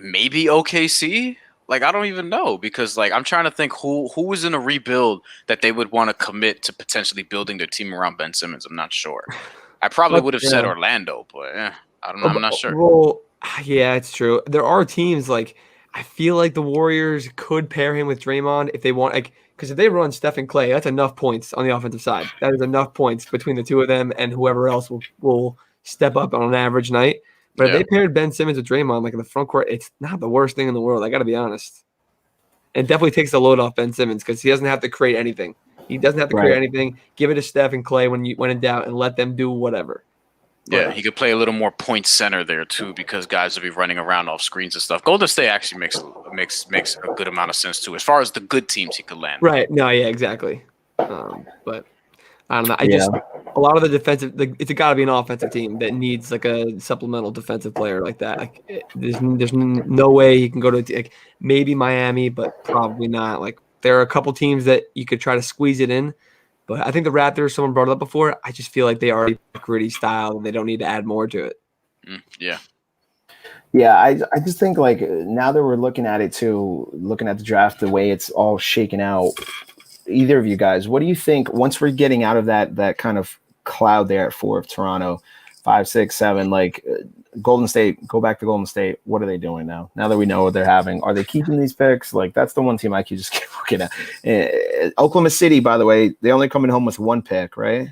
Speaker 2: maybe OKC. Like I don't even know because like I'm trying to think who is in a rebuild that they would want to commit to potentially building their team around Ben Simmons. I'm not sure. I probably would have said Orlando, but I don't know. I'm not sure.
Speaker 4: Well, yeah, it's true. There are teams like I feel like the Warriors could pair him with Draymond if they want, like because if they run Steph and Clay, that's enough points on the offensive side. That is enough points between the two of them and whoever else will step up on an average night. But if they paired Ben Simmons with Draymond, like in the front court, it's not the worst thing in the world. I got to be honest. It definitely takes the load off Ben Simmons because he doesn't have to create anything. He doesn't have to create anything. Give it to Steph and Clay when in doubt and let them do whatever.
Speaker 2: Yeah, he could play a little more point center there too because guys will be running around off screens and stuff. Golden State actually makes a good amount of sense too as far as the good teams he could land.
Speaker 4: Right. No, yeah, exactly. But I don't know. A lot of the defensive, it's got to be an offensive team that needs like a supplemental defensive player like that. Like, there's no way he can go to like maybe Miami, but probably not. Like there are a couple teams that you could try to squeeze it in, but I think the Raptors, someone brought it up before. I just feel like they already gritty style and they don't need to add more to it.
Speaker 2: Yeah.
Speaker 1: Yeah, I just think like now that we're looking at it too, looking at the draft, the way it's all shaken out. Either of you guys, what do you think once we're getting out of that kind of cloud there at 4 of Toronto? 5, 6, 7. Like Golden State, go back to Golden State. What are they doing now? Now that we know what they're having, are they keeping these picks? Like that's the one team I could just keep looking at. Oklahoma City, by the way, they only coming home with 1 pick, right?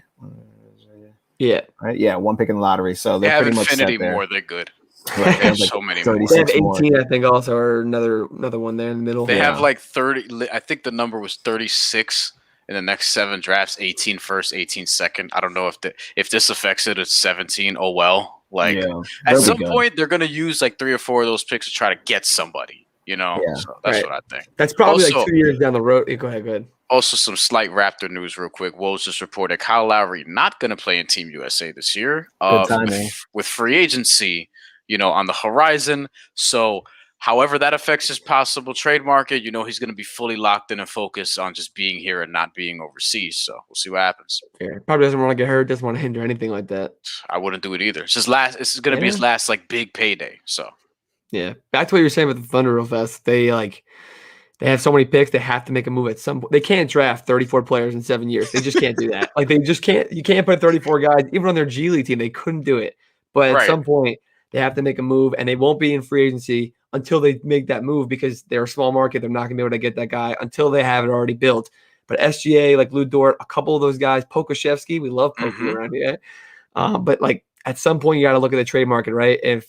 Speaker 4: Yeah.
Speaker 1: Right. Yeah, 1 pick in the lottery. So
Speaker 2: They
Speaker 1: they're
Speaker 2: have
Speaker 1: pretty much
Speaker 2: Infinity
Speaker 1: set there.
Speaker 2: more. They're good.
Speaker 1: Right.
Speaker 2: They have so many more.
Speaker 4: They have 18,
Speaker 1: more.
Speaker 4: I think, also, or another one there in the middle.
Speaker 2: They have like 30. I think the number was 36 in the next 7 drafts. 18 first, 18 second. I don't know if this affects it. It's 17. Oh well. Like at some point they're gonna use like 3 or 4 of those picks to try to get somebody. You know.
Speaker 1: Yeah.
Speaker 2: So that's what I think.
Speaker 4: That's probably
Speaker 2: Also,
Speaker 4: like 2 years down the road. Go ahead.
Speaker 2: Also, some slight Raptor news real quick. Woj just reported Kyle Lowry not going to play in Team USA this year.
Speaker 1: Good timing.
Speaker 2: With free agency, on the horizon. So, however that affects his possible trade market, he's going to be fully locked in and focused on just being here and not being overseas. So, we'll see what happens.
Speaker 4: Yeah, probably doesn't want to get hurt, doesn't want to hinder anything like that.
Speaker 2: I wouldn't do it either. It's It's going to be his last like big payday. So,
Speaker 4: yeah. Back to what you were saying with the Thunder real fast. They have so many picks. They have to make a move at some point. They can't draft 34 players in 7 years. They just can't do that. Like they just can't. You can't put 34 guys even on their G League team. They couldn't do it. But at some point, they have to make a move, and they won't be in free agency until they make that move because they're a small market. They're not going to be able to get that guy until they have it already built. But SGA, like Lou Dort, a couple of those guys, Pokuševski, we love Poku around here. But like at some point, you got to look at the trade market, right? If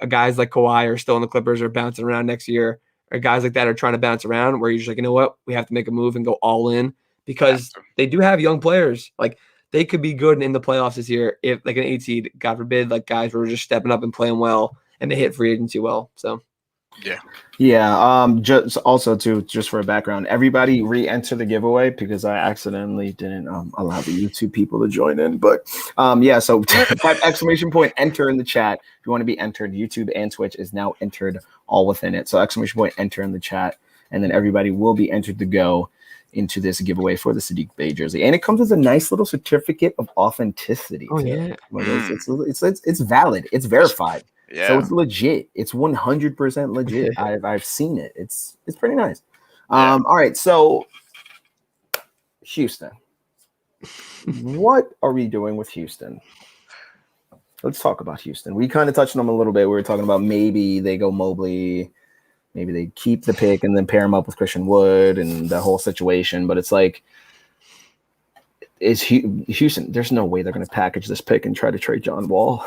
Speaker 4: guys like Kawhi are still in the Clippers or bouncing around next year, or guys like that are trying to bounce around, where you're just like, you know what, we have to make a move and go all in because they do have young players. Like they could be good in the playoffs this year if like an 8 seed, God forbid, like guys were just stepping up and playing well and they hit free agency well. So
Speaker 1: just also too, just for a background, everybody re-enter the giveaway because I accidentally didn't allow the YouTube people to join in. But so type exclamation point enter in the chat if you want to be entered. YouTube and Twitch is now entered all within it. So exclamation point enter in the chat, and then everybody will be entered to go into this giveaway for the Sadiq Bey jersey, and it comes with a nice little certificate of authenticity.
Speaker 4: Oh yeah,
Speaker 1: it's valid, it's verified.
Speaker 2: Yeah.
Speaker 1: So it's legit. It's 100% legit. I've seen it. It's pretty nice. All right. So Houston, what are we doing with Houston? Let's talk about Houston. We kind of touched on them a little bit. We were talking about maybe they go Mobley, maybe they keep the pick and then pair him up with Christian Wood and the whole situation. But it's like, is Houston? There's no way they're going to package this pick and try to trade John Wall.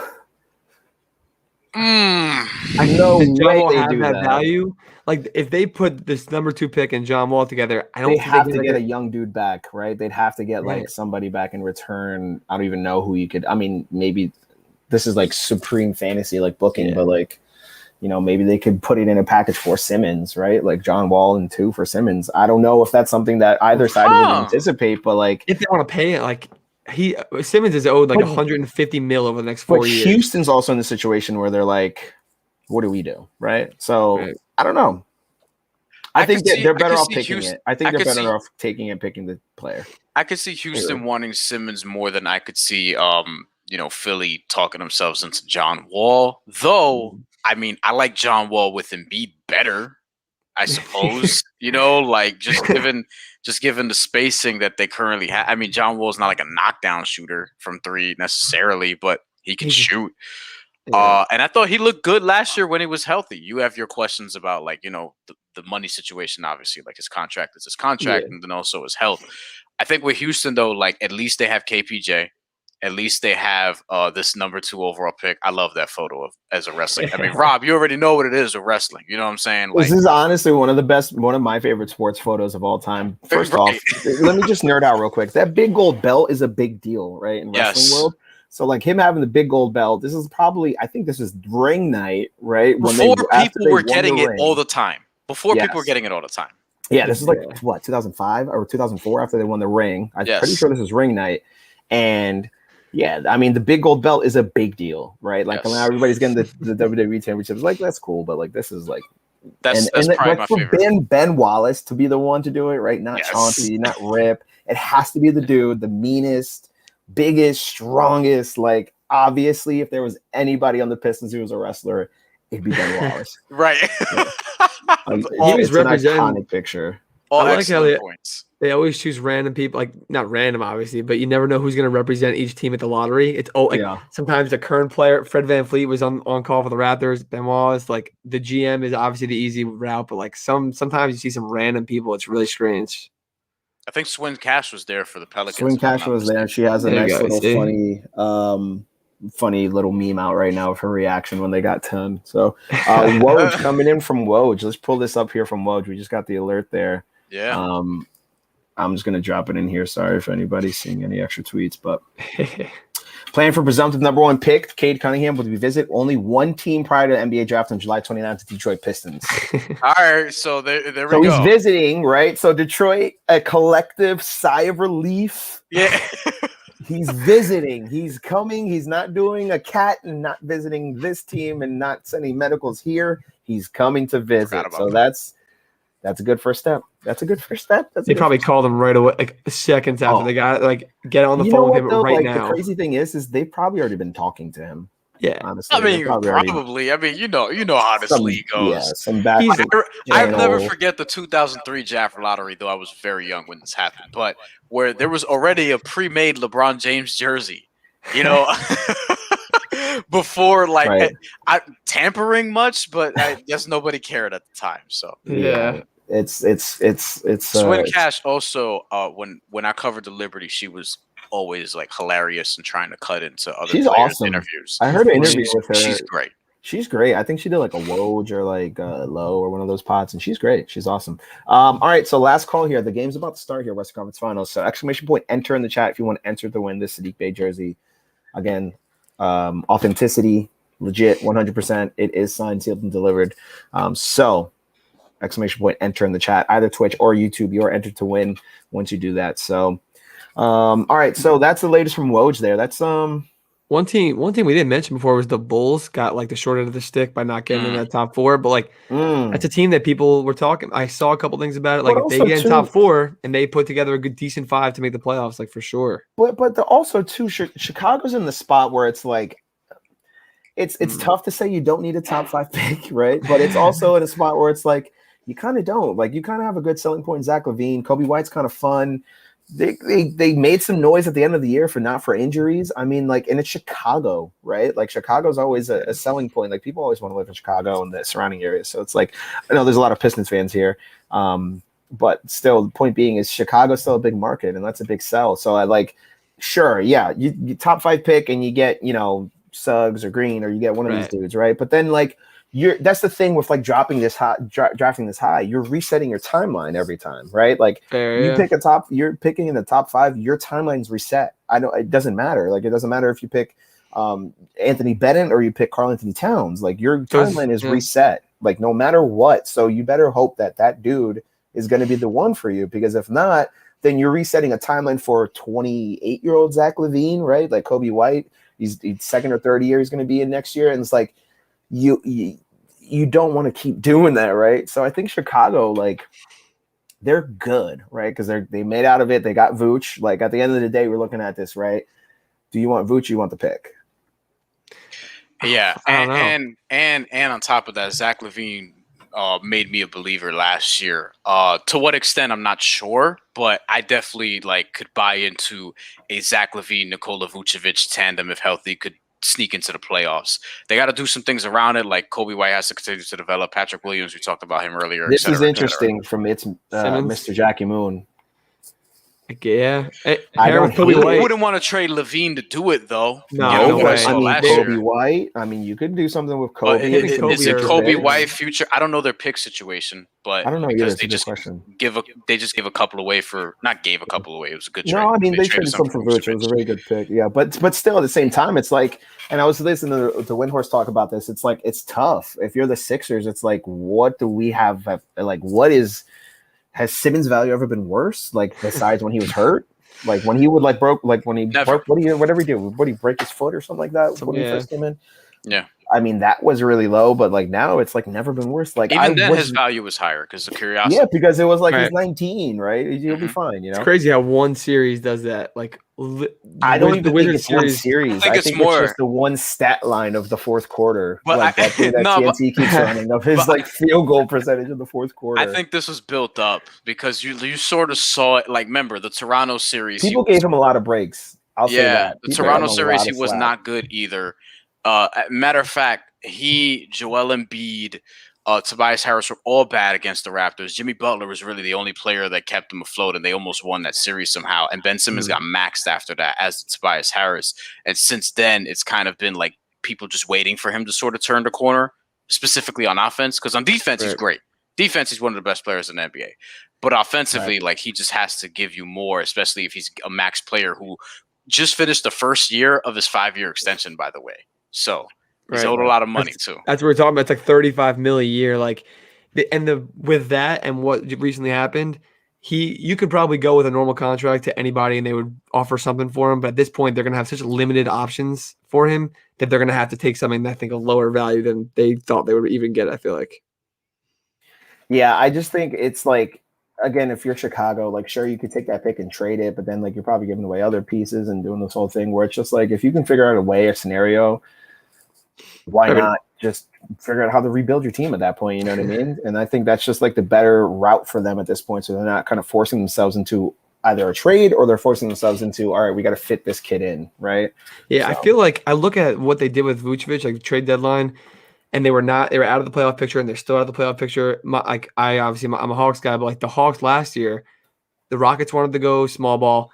Speaker 1: I know
Speaker 4: John they have do that value. Like if they put this number 2 pick and John Wall together, I don't think
Speaker 1: have to get a young dude back, right? They'd have to get like somebody back in return. I don't even know who you could. I mean, maybe this is like supreme fantasy like booking, but like maybe they could put it in a package for Simmons, right? Like John Wall and 2 for Simmons. I don't know if that's something that either side would anticipate, but like
Speaker 4: if they want to pay it, like. Simmons is owed like 150 mil over the next 4 years.
Speaker 1: Houston's also in the situation where they're like, what do we do? Right. So I don't know. I think they're better off picking it. I think they're better off taking it, picking the player.
Speaker 2: I could see Houston wanting Simmons more than I could see, Philly talking themselves into John Wall. Though, I mean, I like John Wall with Embiid better, I suppose. Just given the spacing that they currently have. I mean, John Wall's not like a knockdown shooter from 3 necessarily, but he can shoot. And I thought he looked good last year when he was healthy. You have your questions about the money situation, obviously, like his contract is his contract, and then also his health. I think with Houston though, like at least they have KPJ. At least they have this number 2 overall pick. I love that photo as a wrestling. I mean, Rob, you already know what it is with wrestling. You know what I'm saying? Like,
Speaker 1: this is honestly one of my favorite sports photos of all time. First off, let me just nerd out real quick. That big gold belt is a big deal, right? In wrestling world. So like him having the big gold belt, this is probably, I think this is ring night, right?
Speaker 2: Before people were getting it all the time. People were getting it all the time.
Speaker 1: Yeah, this is like, 2005 or 2004 after they won the ring. I'm pretty sure this is ring night. And yeah, I mean, the big gold belt is a big deal, right? Like now everybody's getting the WWE championships. Like, that's cool, but like this is like
Speaker 2: that's probably
Speaker 1: like
Speaker 2: my
Speaker 1: for
Speaker 2: favorite.
Speaker 1: Ben Wallace to be the one to do it, right? Not Chauncey, not Rip. It has to be the dude, the meanest, biggest, strongest. Like, obviously, if there was anybody on the Pistons who was a wrestler, it'd be Ben Wallace.
Speaker 2: Right.
Speaker 1: He was representing an iconic picture.
Speaker 4: I like how They always choose random people, like not random, obviously, but you never know who's going to represent each team at the lottery. It's sometimes the current player, Fred VanVleet, was on call for the Raptors. Benoit is like the GM is obviously the easy route, but like sometimes you see some random people. It's really strange.
Speaker 2: I think Swin Cash was there for the Pelicans.
Speaker 1: Swin Cash was there. She has a nice little funny little meme out right now of her reaction when they got 10. So Woj coming in from Woj. Let's pull this up here from Woj. We just got the alert there.
Speaker 2: Yeah.
Speaker 1: I'm just going to drop it in here. Sorry if anybody's seeing any extra tweets, but playing for presumptive number 1 pick, Cade Cunningham will visit only one team prior to the NBA draft on July 29th, the Detroit Pistons.
Speaker 2: All right, so there we go.
Speaker 1: So he's visiting, right? So Detroit, a collective sigh of relief.
Speaker 2: Yeah.
Speaker 1: He's visiting. He's coming. He's not doing a cat and not visiting this team and not sending medicals here. He's coming to visit. So that's a good first step. That's a good first step.
Speaker 4: They probably called him right away, like seconds after they got get on the phone with him right now.
Speaker 1: The crazy thing is they've probably already been talking to him.
Speaker 4: Yeah,
Speaker 1: honestly.
Speaker 2: I mean, probably. I mean, you know how this league goes.
Speaker 1: Yeah, some back.
Speaker 2: I'll never forget the 2003 draft lottery, though I was very young when this happened. But where there was already a pre-made LeBron James jersey, before tampering much, but I guess nobody cared at the time. So
Speaker 4: yeah.
Speaker 1: It's
Speaker 2: Swin Cash also when I covered the Liberty, she was always like hilarious and trying to cut into other players' interviews.
Speaker 1: I heard an interview with her.
Speaker 2: She's great.
Speaker 1: She's great. I think she did like a Woj or like Low or one of those pods, and she's great. She's awesome. All right, so last call here. The game's about to start here, Western Conference Finals. So exclamation point, enter in the chat if you want to enter to win this Sadiq Bey jersey. Again, authenticity, legit, 100%. It is signed, sealed, and delivered. So exclamation point, enter in the chat, either Twitch or YouTube. You're entered to win once you do that. So, all right. So that's the latest from Woj there. That's
Speaker 4: one team we didn't mention before was the Bulls got like the short end of the stick by not getting in that top 4. But that's a team that people were talking. I saw a couple things about it. Like if they get in top 4 and they put together a good decent 5 to make the playoffs, like for sure.
Speaker 1: But also too, Chicago's in the spot where it's like, it's tough to say you don't need a top 5 pick, right? But it's also in a spot where it's like, you kind of don't. Like, you kind of have a good selling point in Zach LaVine. Kobe White's kind of fun. They made some noise at the end of the year for injuries. I mean, like, and it's Chicago, right? Like, Chicago's always a selling point. Like, people always want to live in Chicago and the surrounding areas. So it's like, I know there's a lot of Pistons fans here. But still, the point being is Chicago's still a big market, and that's a big sell. So I like, sure, yeah, you top 5 pick and you get, Suggs or Green, or you get one of these dudes, right? But then like, that's the thing with like drafting this high, you're resetting your timeline every time, right? Like you're picking in the top 5, your timeline's reset. It doesn't matter. Like, it doesn't matter if you pick Anthony Bennett or you pick Karl Anthony Towns. Like, your timeline is reset, like no matter what. So you better hope that dude is going to be the one for you, because if not, then you're resetting a timeline for 28-year-old Zach LaVine, right? Like Kobe White, he's second or third year he's going to be in next year, and it's like you don't want to keep doing that, right? So I think Chicago, like, they're good, right? Because they made out of it. They got Vooch. Like, at the end of the day, we're looking at this, right? Do you want Vooch? Or you want the pick?
Speaker 2: Yeah, and on top of that, Zach LaVine made me a believer last year. To what extent, I'm not sure, but I definitely could buy into a Zach LaVine, Nikola Vucevic tandem, if healthy, could sneak into the playoffs. They got to do some things around it, like Kobe White has to continue to develop. Patrick Williams, we talked about him earlier.
Speaker 1: This is interesting from Mr. Jackie Moon.
Speaker 4: Yeah,
Speaker 2: I wouldn't want to trade LaVine to do it though.
Speaker 4: No,
Speaker 1: Kobe White. I mean, you could do something with Kobe.
Speaker 2: Is it Kobe White future? I don't know their pick situation, but
Speaker 1: I don't know
Speaker 2: because
Speaker 1: they just
Speaker 2: give a couple away for not gave a couple away. It was a good trade.
Speaker 1: No, I mean they traded some for Vooch. It was a really good pick. Yeah, but still at the same time, it's like, and I was listening to Windhorst talk about this. It's like, it's tough if you're the Sixers. It's like, what do we have? Like, has Simmons' value ever been worse? Like, besides when he was hurt, like when he would whatever he did, would he break his foot or something like that when he first came in?
Speaker 2: Yeah.
Speaker 1: I mean, that was really low, but like now it's like never been worse. Like
Speaker 2: even then, his value was higher because the curiosity.
Speaker 1: Yeah, because it was like
Speaker 4: Right.
Speaker 1: he's 19, right? You'll be fine, you know.
Speaker 4: It's crazy how one series does that. Like
Speaker 1: I don't even think it's one
Speaker 4: series.
Speaker 1: series. I think it's just the one stat line of the fourth quarter.
Speaker 2: But
Speaker 1: like that thing that TNT keeps running of his like field goal percentage in the fourth quarter.
Speaker 2: I think this was built up because you sort of saw it. Like, remember the Toronto series?
Speaker 1: People gave him a lot of breaks. I'll say that.
Speaker 2: The Toronto series, he was not good either. Matter of fact, Joel Embiid, Tobias Harris were all bad against the Raptors. Jimmy Butler was really the only player that kept them afloat, and they almost won that series somehow. And Ben Simmons got maxed after that, as did Tobias Harris. And since then, it's kind of been like people just waiting for him to sort of turn the corner, specifically on offense. Because on defense, he's great. Defense, he's one of the best players in the NBA. But offensively, like he just has to give you more, especially if he's a max player who just finished the first year of his 5-year extension, by the way. So he's owed a lot of money too.
Speaker 4: That's what we're talking about. It's like $35 million a year. Like, with that and what recently happened, you could probably go with a normal contract to anybody and they would offer something for him. But at this point, they're going to have such limited options for him that they're going to have to take something that I think a lower value than they thought they would even get. I feel like.
Speaker 1: Yeah, I just think it's like, again, if you're Chicago, like, sure, you could take that pick and trade it, but then like you're probably giving away other pieces and doing this whole thing where it's just like, if you can figure out a scenario, why not just figure out how to rebuild your team at that point? You know what I mean? And I think that's just like the better route for them at this point. So they're not kind of forcing themselves into either a trade or they're forcing themselves into, all right, we got to fit this kid in, right?
Speaker 4: Yeah, so. I feel like I look at what they did with Vucevic, like the trade deadline, and they were out of the playoff picture, and they're still out of the playoff picture. I'm a Hawks guy, but like the Hawks last year, the Rockets wanted to go small ball,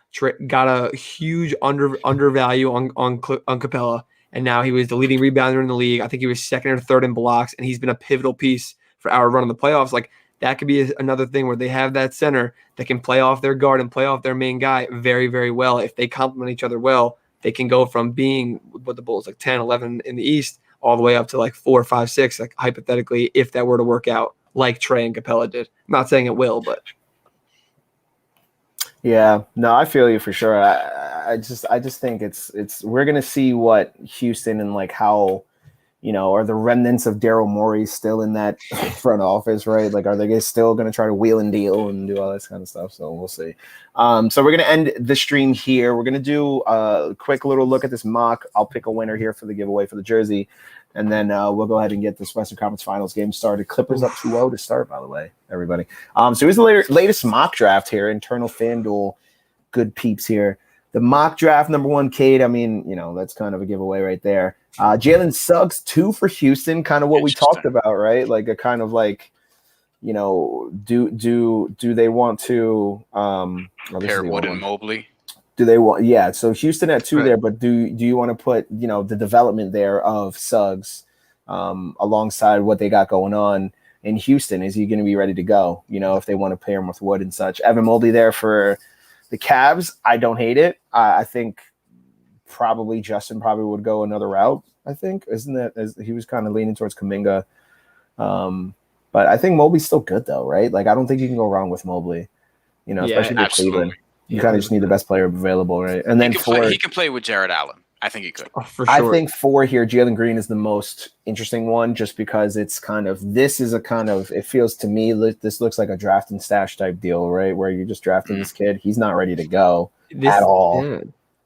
Speaker 4: got a huge undervalue on Capella, and now he was the leading rebounder in the league. I think he was second or third in blocks, and he's been a pivotal piece for our run in the playoffs. Like that could be another thing where they have that center that can play off their guard and play off their main guy very, very well. If they complement each other well, they can go from being what the Bulls like 10, 11 in the East all the way up to like 4, 5, 6, like hypothetically, if that were to work out like Trey and Capella did. I'm not saying it will, but
Speaker 1: yeah, no, I feel you for sure. I just think it's we're gonna see what Houston and like how, are the remnants of Daryl Morey still in that front office, right? Like, are they still gonna try to wheel and deal and do all this kind of stuff? So we'll see. So we're gonna end the stream here. We're gonna do a quick little look at this mock. I'll pick a winner here for the giveaway for the jersey. And then we'll go ahead and get this Western Conference Finals game started. Clippers up 2-0 to start, by the way, everybody. So here's the latest mock draft here. Internal FanDuel, good peeps here. The mock draft, number 1, Cade. I mean, that's kind of a giveaway right there. Jalen Suggs, 2 for Houston, kind of what we talked about, right? Like a kind of like, do they want to
Speaker 2: pair Wood and Mobley?
Speaker 1: Do they want? Yeah, so Houston at 2 there, but do you want to put the development there of Suggs alongside what they got going on in Houston? Is he going to be ready to go? If they want to pair him with Wood and such. Evan Mobley there for the Cavs. I don't hate it. I think probably Justin would go another route. I think as he was kind of leaning towards Kuminga, but I think Mobley's still good though, right? Like I don't think you can go wrong with Mobley. Especially with Cleveland. You kind of just need the best player available, right? And then
Speaker 2: he can play with Jared Allen. I think he could.
Speaker 4: Oh, for sure.
Speaker 1: I think 4 here, Jalen Green is the most interesting one just because it's it feels to me this looks like a draft and stash type deal, right? Where you're just drafting this kid. He's not ready to go at all.
Speaker 4: Yeah.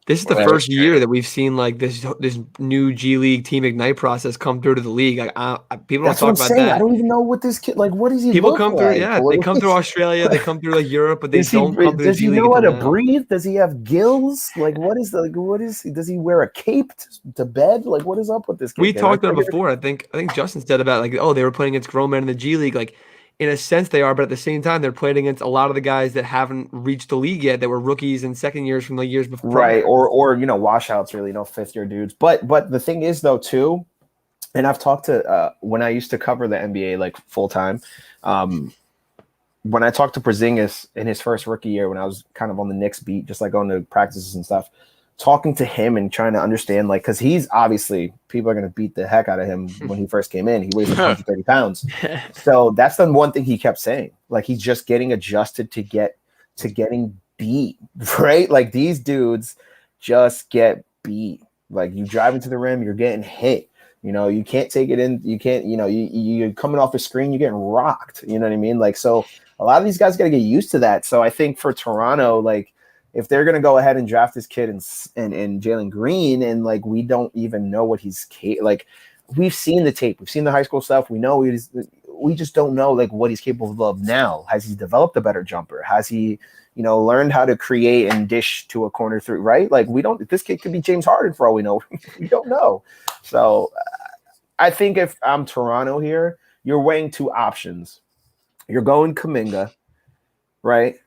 Speaker 4: This is the first year that we've seen like this new G League Team Ignite process come through to the league. Like people don't talk about that.
Speaker 1: I don't even know what this kid like. What is he?
Speaker 4: People come through.
Speaker 1: Like?
Speaker 4: Yeah, they come through Australia. They come through like Europe, but they don't come through
Speaker 1: Does
Speaker 4: G
Speaker 1: he
Speaker 4: League.
Speaker 1: know how to breathe? Does he have gills? Like what is does he wear a cape to bed? Like what is up with this kid?
Speaker 4: We talked about it before. I think Justin said about like they were playing against grown men in the G League. Like in a sense they are, but at the same time they're playing against a lot of the guys that haven't reached the league yet, that were rookies and second years from the years before.
Speaker 1: Right, or washouts, really, fifth year dudes. But the thing is though too, and I've talked to when I used to cover the NBA like full time, when I talked to Porzingis in his first rookie year when I was kind of on the Knicks beat, just like going to practices and stuff, talking to him and trying to understand, like, because he's obviously people are going to beat the heck out of him when he first came in. He weighs 130 pounds. So that's the one thing he kept saying. Like, he's just getting adjusted to getting beat, right? Like, these dudes just get beat. Like, you drive into the rim, you're getting hit. You know, you can't take it in. You can't, you're coming off a screen, you're getting rocked. You know what I mean? Like, so a lot of these guys got to get used to that. So I think for Toronto, like, if they're going to go ahead and draft this kid and Jalen Green, and like, we don't even know what he's like, we've seen the tape, we've seen the high school stuff. We know we just don't know like what he's capable of now. Has he developed a better jumper? Has he, learned how to create and dish to a corner three, right? Like, this kid could be James Harden for all we know. We don't know. So I think if I'm Toronto here, you're weighing two options. You're going Kuminga, right?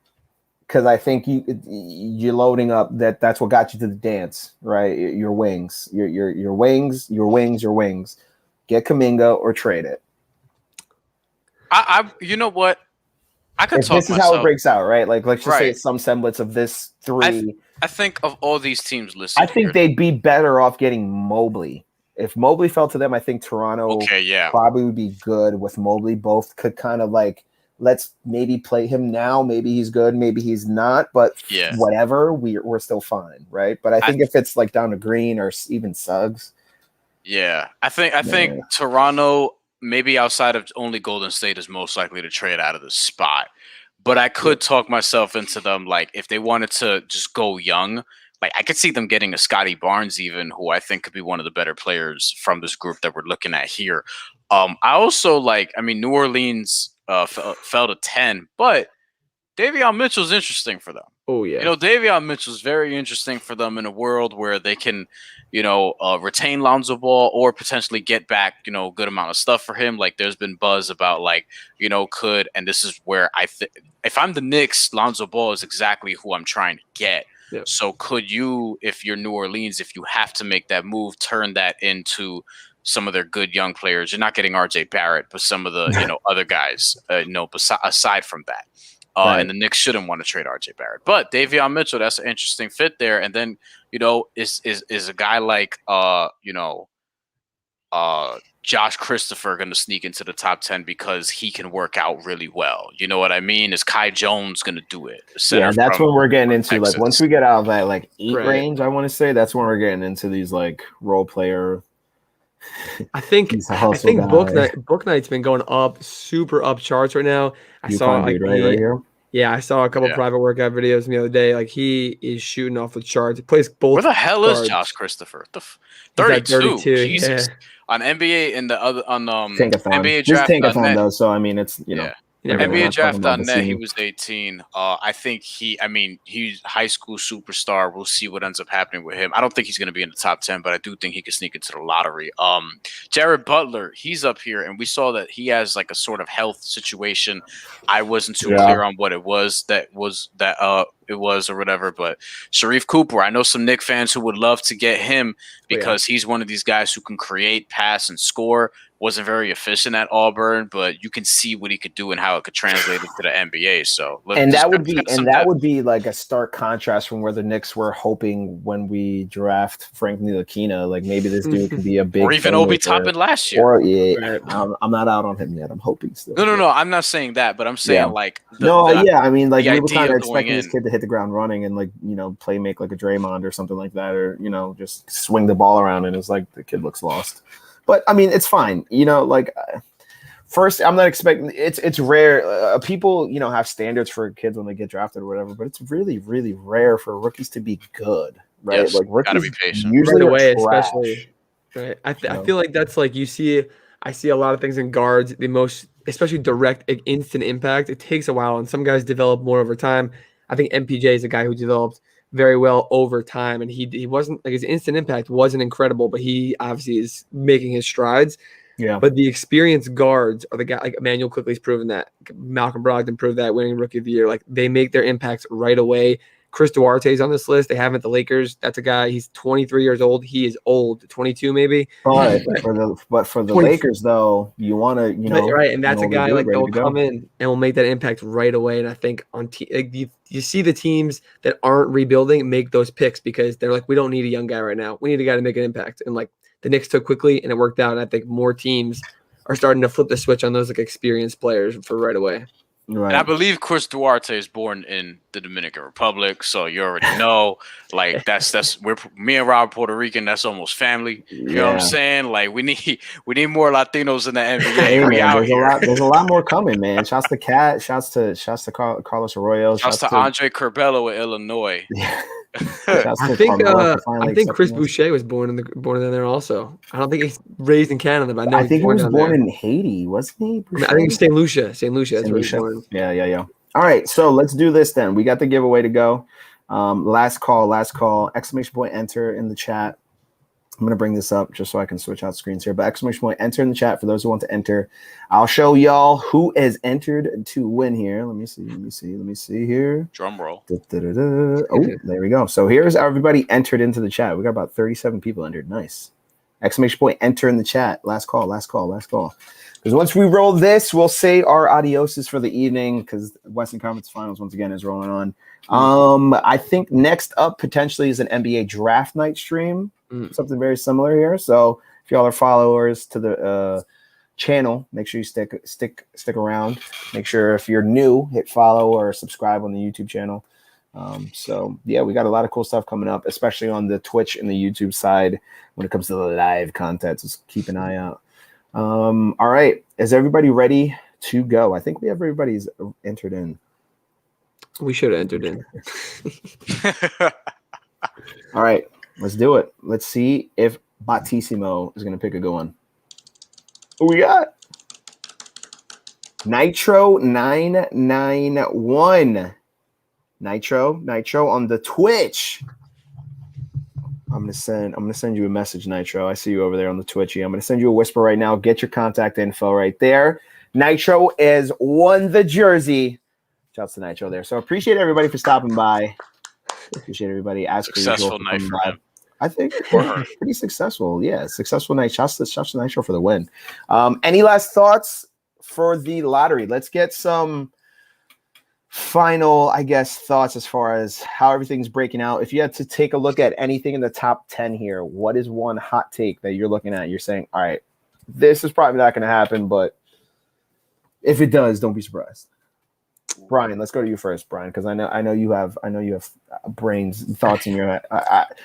Speaker 1: Because I think you're loading up that's what got you to the dance, right? Your wings, your wings. Get Kuminga or trade it.
Speaker 2: You know what? I could
Speaker 1: if
Speaker 2: talk
Speaker 1: this is
Speaker 2: myself.
Speaker 1: How it breaks out, right? Like, let's just say
Speaker 2: Right.
Speaker 1: it's some semblance of this three.
Speaker 2: I think of all these teams listed,
Speaker 1: I think they'd be better off getting Mobley. If Mobley fell to them, I think Toronto probably would be good with Mobley. Both could kind of like, let's maybe play him now. Maybe he's good, maybe he's not. But whatever, we're still fine, right? But I think if it's like down to Green or even Suggs.
Speaker 2: Yeah, I think Toronto, maybe outside of only Golden State, is most likely to trade out of the spot. But I could talk myself into them, like, if they wanted to just go young, like, I could see them getting a Scotty Barnes even, who I think could be one of the better players from this group that we're looking at here. I also New Orleans fell to 10, but Davion Mitchell's interesting for them.
Speaker 4: Oh, yeah.
Speaker 2: Davion Mitchell's very interesting for them in a world where they can, retain Lonzo Ball or potentially get back, a good amount of stuff for him. Like, there's been buzz about, and this is where if I'm the Knicks, Lonzo Ball is exactly who I'm trying to get.
Speaker 4: Yep.
Speaker 2: So could you, if you're New Orleans, if you have to make that move, turn that into some of their good young players? You're not getting RJ Barrett, but some of the, other guys, aside from that.
Speaker 1: Right.
Speaker 2: And the Knicks shouldn't want to trade RJ Barrett. But Davion Mitchell, that's an interesting fit there. And then, is a guy like Josh Christopher going to sneak into the top 10 because he can work out really well? You know what I mean? Is Kai Jones going to do it?
Speaker 1: Yeah, that's when we're getting into
Speaker 2: Texas.
Speaker 1: Like, once we get out of that 8 range, I want to say that's when we're getting into these like role player.
Speaker 4: I think Book Knight's been going up, super up charts right now. I saw right here. Yeah, I saw a couple private workout videos the other day. Like, he is shooting off the charts. He plays both.
Speaker 2: Where the hell is Josh Christopher? 32. Jesus.
Speaker 4: Yeah.
Speaker 2: On NBA and the other on
Speaker 1: Tankathon.
Speaker 2: NBA draft.
Speaker 1: This Tankathon though, so I mean it's
Speaker 2: NBA draft.net, he was 18. I think he's high school superstar. We'll see what ends up happening with him. I don't think he's going to be in the top 10, but I do think he could sneak into the lottery. Jared Butler, he's up here, and we saw that he has like a sort of health situation. I wasn't too clear on what it was it was or whatever, but Sharif Cooper, I know some Knicks fans who would love to get him because he's one of these guys who can create, pass, and score. Wasn't very efficient at Auburn, but you can see what he could do and how it could translate into the NBA. So,
Speaker 1: that would be like a stark contrast from where the Knicks were hoping when we draft Frank Ntilikina. Like, maybe this dude could be a big,
Speaker 2: or even Obi Toppin last year.
Speaker 1: Or I'm not out on him yet. I'm hoping still.
Speaker 2: No. I'm not saying that, but I'm saying we
Speaker 1: were kind of expecting this kid to hit the ground running and play make like a Draymond or something like that, or just swing the ball around, and it's like the kid looks lost. But I mean, it's fine. First, I'm not expecting. It's rare. People, have standards for kids when they get drafted or whatever. But it's really, really rare for rookies to be good, right?
Speaker 2: Yes,
Speaker 1: like rookies
Speaker 2: gotta be patient.
Speaker 4: Right
Speaker 1: usually
Speaker 4: away,
Speaker 1: especially.
Speaker 4: Right. I feel like that's like I see a lot of things in guards. The most, especially direct, instant impact. It takes a while, and some guys develop more over time. I think MPJ is a guy who developed very well over time, and he wasn't like his instant impact wasn't incredible, but he obviously is making his strides.
Speaker 1: Yeah.
Speaker 4: But the experienced guards are the guy like Emmanuel Quickly's proven that. Malcolm Brogdon proved that, winning Rookie of the Year. Like, they make their impacts right away. Chris Duarte's on this list. They have him at the Lakers. That's a guy. He's 23 years old. He is old, 22 maybe.
Speaker 1: But for the Lakers though, you want to
Speaker 4: right, and that's a guy like they'll come in and will make that impact right away. And I think you see the teams that aren't rebuilding make those picks because they're like, we don't need a young guy right now. We need a guy to make an impact. And like the Knicks took quickly, and it worked out. And I think more teams are starting to flip the switch on those like experienced players for right away.
Speaker 2: And I believe Chris Duarte is born in the Dominican Republic, so you already know. Like me and Rob Puerto Rican. That's almost family. You know what I'm saying? Like we need more Latinos in the NBA.
Speaker 1: Hey, man, there's a lot more coming, man. Shouts to Cat. Shouts to Carlos Arroyo.
Speaker 2: Shouts to Andre Curbelo in Illinois.
Speaker 4: I think Chris Boucher was born in there also. I don't think he's raised in Canada, but I
Speaker 1: think he was born in Haiti, wasn't he?
Speaker 4: I think it's St. Lucia. St. Lucia. That's where he's born.
Speaker 1: Yeah. All right, so let's do this then. We got the giveaway to go. Last call. Exclamation point, enter in the chat. I'm going to bring this up just so I can switch out screens here. But exclamation point, enter in the chat for those who want to enter. I'll show y'all who has entered to win here. Let me see here.
Speaker 2: Drum roll.
Speaker 1: Oh, there we go. So here's everybody entered into the chat. We got about 37 people entered. Nice. Exclamation point, enter in the chat. Last call. Because once we roll this, we'll say our adioses for the evening because Western Conference Finals once again is rolling on. I think next up potentially is an NBA draft night stream. Something very similar here. So if y'all are followers to the channel, make sure you stick around. Make sure if you're new, hit follow or subscribe on the YouTube channel. So yeah, we got a lot of cool stuff coming up, especially on the Twitch and the YouTube side when it comes to the live content. Just keep an eye out. All right, is everybody ready to go? I think we have everybody's entered in.
Speaker 4: We should have entered in.
Speaker 1: All right, let's do it. Let's see if Battissimo is going to pick a good one. Who we got? Nitro 991. Nitro on the Twitch. I'm gonna send you a message, Nitro. I see you over there on the Twitchy. I'm gonna send you a whisper right now. Get your contact info right there. Nitro has won the jersey. Shouts to Nitro there. So appreciate everybody for stopping by. Appreciate everybody.
Speaker 2: Successful night for him.
Speaker 1: I think pretty successful. Yeah, successful night. Shouts to Nitro for the win. Any last thoughts for the lottery? Let's get some final, I guess, thoughts as far as how everything's breaking out. If you had to take a look at anything in the top 10 here, what is one hot take that you're looking at? You're saying, all right, this is probably not going to happen, but if it does, don't be surprised. Brian, let's go to you first, Brian, because I know you have brains, thoughts in your head.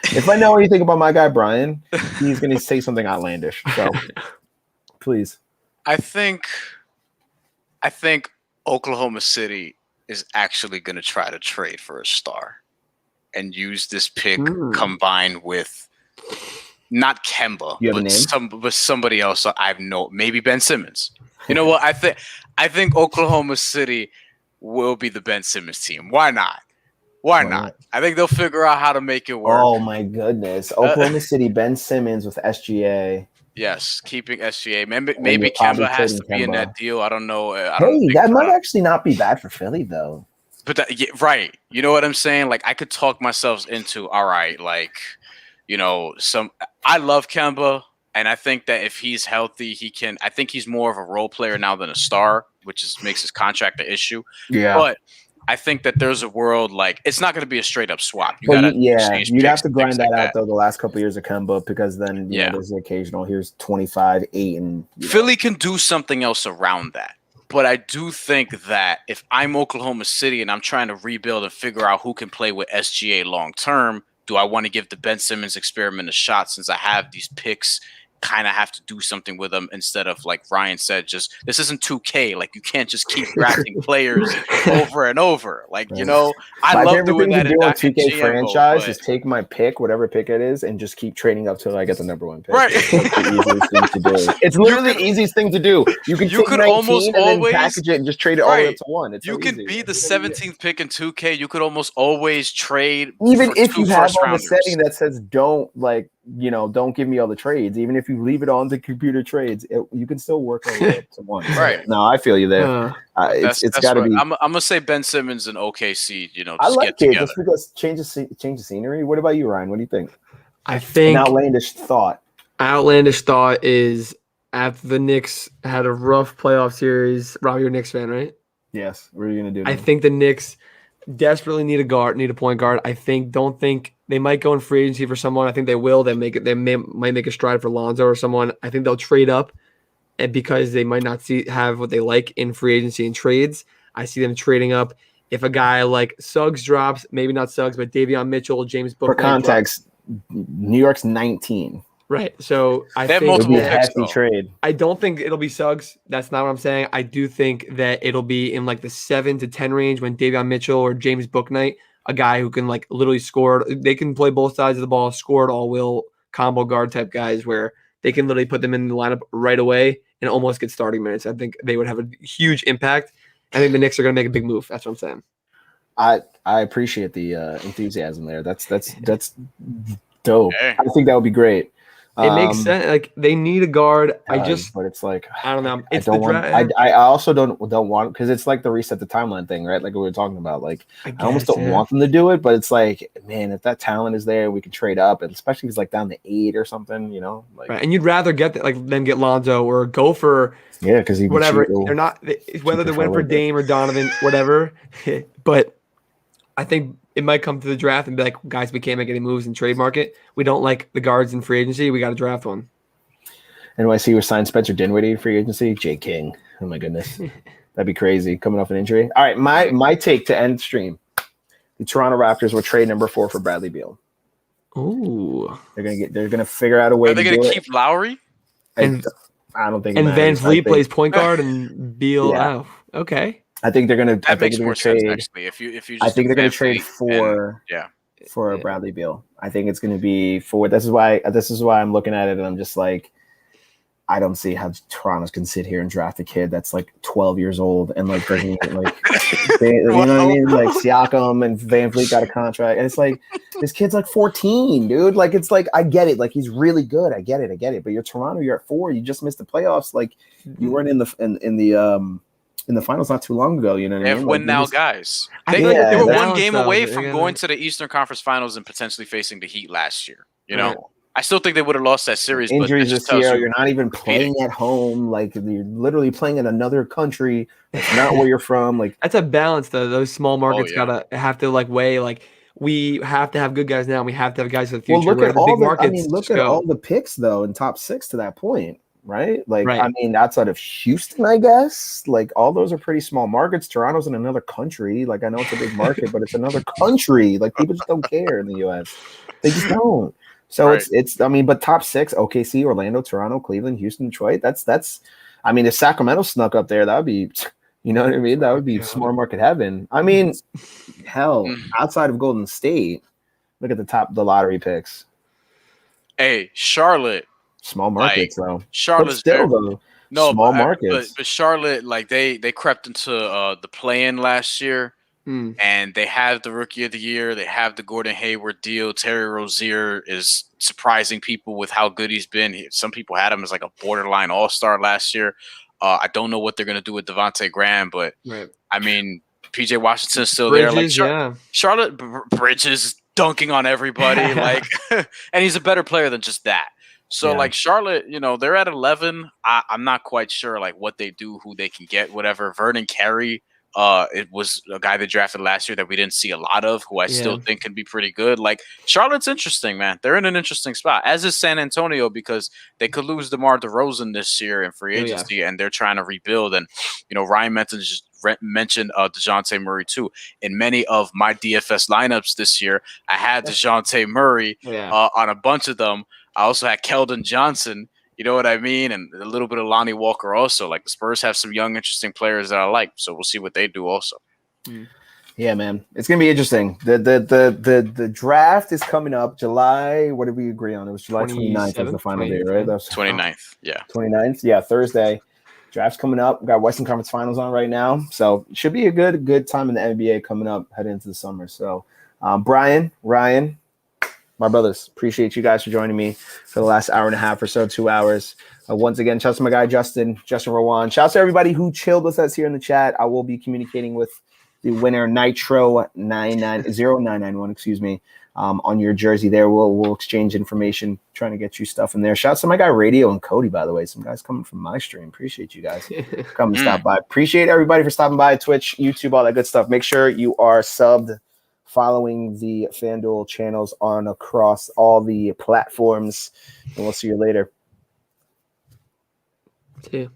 Speaker 1: If I know anything about my guy Brian, he's going to say something outlandish. So, please.
Speaker 2: I think Oklahoma City is actually going to try to trade for a star and use this pick combined with not Kemba, but somebody else. Maybe Ben Simmons. You know what? I think Oklahoma City will be the Ben Simmons team. Why not? Why not? I think they'll figure out how to make it work.
Speaker 1: Oh my goodness. Oklahoma City, Ben Simmons with SGA.
Speaker 2: Yes, keeping SGA. Maybe Kemba has to be in that deal. I don't know.
Speaker 1: That might actually not be bad for Philly, though.
Speaker 2: But right. You know what I'm saying? Like, I could talk myself into, all right, like, you know, I love Kemba, and I think that if he's healthy, he can. I think he's more of a role player now than a star, which makes his contract an issue. Yeah. But I think that there's a world like it's not going to be a straight up swap. You'd
Speaker 1: have to grind that out though. The last couple of years of Kemba, because then there's the occasional here's 25, 8, and
Speaker 2: Philly can do something else around that. But I do think that if I'm Oklahoma City and I'm trying to rebuild and figure out who can play with SGA long term, do I want to give the Ben Simmons experiment a shot since I have these picks? Kind of have to do something with them instead of, like Ryan said, just this isn't 2K. Like, you can't just keep drafting players over and over. Like, you know, I love doing that in
Speaker 1: 2K franchise. Just take my pick, whatever pick it is, and just keep trading up till I get the number one pick.
Speaker 2: Right.
Speaker 1: It's literally the easiest thing to do. You could almost always package it and just trade it all the way up to one. It's
Speaker 2: you could be the 17th pick in 2K. You could almost always trade,
Speaker 1: even if you have on the setting that says don't give me all the trades. Even if you leave it on the computer trades, you can still work on it to one.
Speaker 2: Right.
Speaker 1: No, I feel you there. It's got to be.
Speaker 2: I'm gonna say Ben Simmons and OKC. Just
Speaker 1: I like
Speaker 2: get together.
Speaker 1: Just because change the scenery. What about you, Ryan? What do you think?
Speaker 4: I think
Speaker 1: an outlandish thought.
Speaker 4: Outlandish thought is after the Knicks had a rough playoff series. Rob, you're a Knicks fan, right?
Speaker 1: Yes. What are you gonna do?
Speaker 4: I think the Knicks desperately need a point guard. Don't think they might go in free agency for someone. I think they will. They might make a stride for Lonzo or someone. I think they'll trade up, and because they might not have what they like in free agency and trades, I see them trading up. If a guy like Suggs drops, maybe not Suggs, but Davion Mitchell, James Book.
Speaker 1: For context, New York's 19.
Speaker 4: Right. So I
Speaker 2: They have
Speaker 4: think
Speaker 1: It'll be a
Speaker 2: multiple picks,
Speaker 1: hefty
Speaker 2: though.
Speaker 1: trade.
Speaker 4: I don't think it'll be Suggs. That's not what I'm saying. I do think that it'll be in like the 7 to 10 range when Davion Mitchell or James Bouknight, a guy who can like literally score. They can play both sides of the ball, score at all will combo guard type guys where they can literally put them in the lineup right away and almost get starting minutes. I think they would have a huge impact. I think the Knicks are going to make a big move. That's what I'm saying.
Speaker 1: I appreciate the enthusiasm there. That's dope.
Speaker 2: Hey.
Speaker 1: I think that would be great.
Speaker 4: It makes sense. Like they need a guard.
Speaker 1: But it's like
Speaker 4: I don't know. It's
Speaker 1: I don't
Speaker 4: the
Speaker 1: want.
Speaker 4: draft.
Speaker 1: I also don't want because it's like the reset the timeline thing, right? Like we were talking about. Like I almost don't want them to do it, but it's like, man, if that talent is there, we can trade up, and especially if it's like down to 8 or something, you know. Like,
Speaker 4: right. And you'd rather get them get Lonzo or go for
Speaker 1: because
Speaker 4: whatever. They're not whether they went for Dame or Donovan, whatever. But I think it might come to the draft and be like, guys, we can't make any moves in trade market. We don't like the guards in free agency. We got to draft one.
Speaker 1: NYC was signed Spencer Dinwiddie in free agency. Jay King. Oh my goodness, that'd be crazy coming off an injury. All right, my take to end stream: the Toronto Raptors will trade number 4 for Bradley Beal.
Speaker 4: Ooh,
Speaker 1: They're gonna figure out a way.
Speaker 2: Are they going to keep Lowry?
Speaker 1: I don't think.
Speaker 4: And Van Vliet plays point guard and Beal.
Speaker 1: Yeah.
Speaker 4: Oh, okay.
Speaker 1: I think they're gonna.
Speaker 2: That makes more sense actually. If you just
Speaker 1: I think they're gonna trade for Bradley Beal. I think it's gonna be for. This is why I'm looking at it and I'm just like, I don't see how Toronto can sit here and draft a kid that's like 12 years old and like doesn't even, like you know what I mean? Like Siakam and Van Vliet got a contract and it's like this kid's like 14, dude. Like it's like I get it. Like he's really good. I get it. But you're Toronto. You're at 4. You just missed the playoffs. Like you weren't in the finals not too long ago, you know what I mean?
Speaker 2: They have win now guys.
Speaker 4: I
Speaker 2: They
Speaker 4: feel like
Speaker 2: were
Speaker 4: the
Speaker 2: one game
Speaker 4: balance,
Speaker 2: away
Speaker 4: though,
Speaker 2: from going to the Eastern Conference Finals and potentially facing the Heat last year. You know,
Speaker 4: Right.
Speaker 2: I still think they would have lost that series.
Speaker 1: Injuries
Speaker 2: but
Speaker 1: this year. You're not even playing at home. Like you're literally playing in another country. That's not where you're from. Like
Speaker 4: that's a balance though. Those small markets have to like weigh like we have to have good guys now. And we have to have guys for the future.
Speaker 1: Well, look at all
Speaker 4: the
Speaker 1: the picks though in top 6 to that point, right? Like
Speaker 4: right.
Speaker 1: I mean, outside of Houston, I guess. Like all those are pretty small markets. Toronto's in another country. Like I know it's a big market, but it's another country. Like people just don't care in the U.S. They just don't. So it's I mean, but top 6, OKC, Orlando, Toronto, Cleveland, Houston, Detroit. That's I mean, if Sacramento snuck up there, that would be, you know what I mean? That would be small market heaven. I mean, hell, outside of Golden State, look at the lottery picks.
Speaker 2: Hey, Charlotte.
Speaker 1: Small markets though.
Speaker 2: Charlotte's
Speaker 1: though. No, small markets.
Speaker 2: But Charlotte, like they crept into the play-in last year. And they have the Rookie of the Year. They have the Gordon Hayward deal. Terry Rozier is surprising people with how good he's been. Some people had him as like a borderline all-star last year. I don't know what they're going to do with Devontae Graham, but I mean, PJ Washington's still
Speaker 4: Bridges,
Speaker 2: there. Like Charlotte Bridges dunking on everybody, like, and he's a better player than just that. So like Charlotte, you know, they're at 11. I'm not quite sure like what they do, who they can get, whatever. Vernon Carey. It was a guy they drafted last year that we didn't see a lot of, who I still think can be pretty good. Like Charlotte's interesting, man. They're in an interesting spot, as is San Antonio, because they could lose DeMar DeRozan this year in free agency, and they're trying to rebuild. And you know, Ryan mentioned DeJounte Murray too. In many of my DFS lineups this year, I had DeJounte Murray on a bunch of them. I also had Keldon Johnson. You know what I mean? And a little bit of Lonnie Walker also. Like the Spurs have some young, interesting players that I like. So we'll see what they do also.
Speaker 1: Yeah, man. It's gonna be interesting. The draft is coming up July. What did we agree on? It was July 29th was the final day, right? That's
Speaker 2: 29th. Yeah.
Speaker 1: 29th. Yeah, Thursday. Draft's coming up. We've got Western Conference Finals on right now. So it should be a good time in the NBA coming up, heading into the summer. So Brian, Ryan, my brothers, appreciate you guys for joining me for the last hour and a half or so, 2 hours. Once again, shout out to my guy, Justin Rowan. Shout out to everybody who chilled with us here in the chat. I will be communicating with the winner, Nitro 0991, excuse me, on your jersey there. We'll exchange information, trying to get you stuff in there. Shout out to my guy, Radio and Cody, by the way. Some guys coming from my stream. Appreciate you guys coming to stop by. Appreciate everybody for stopping by, Twitch, YouTube, all that good stuff. Make sure you are subbed, following the FanDuel channels on across all the platforms, and we'll see you later.
Speaker 4: See you.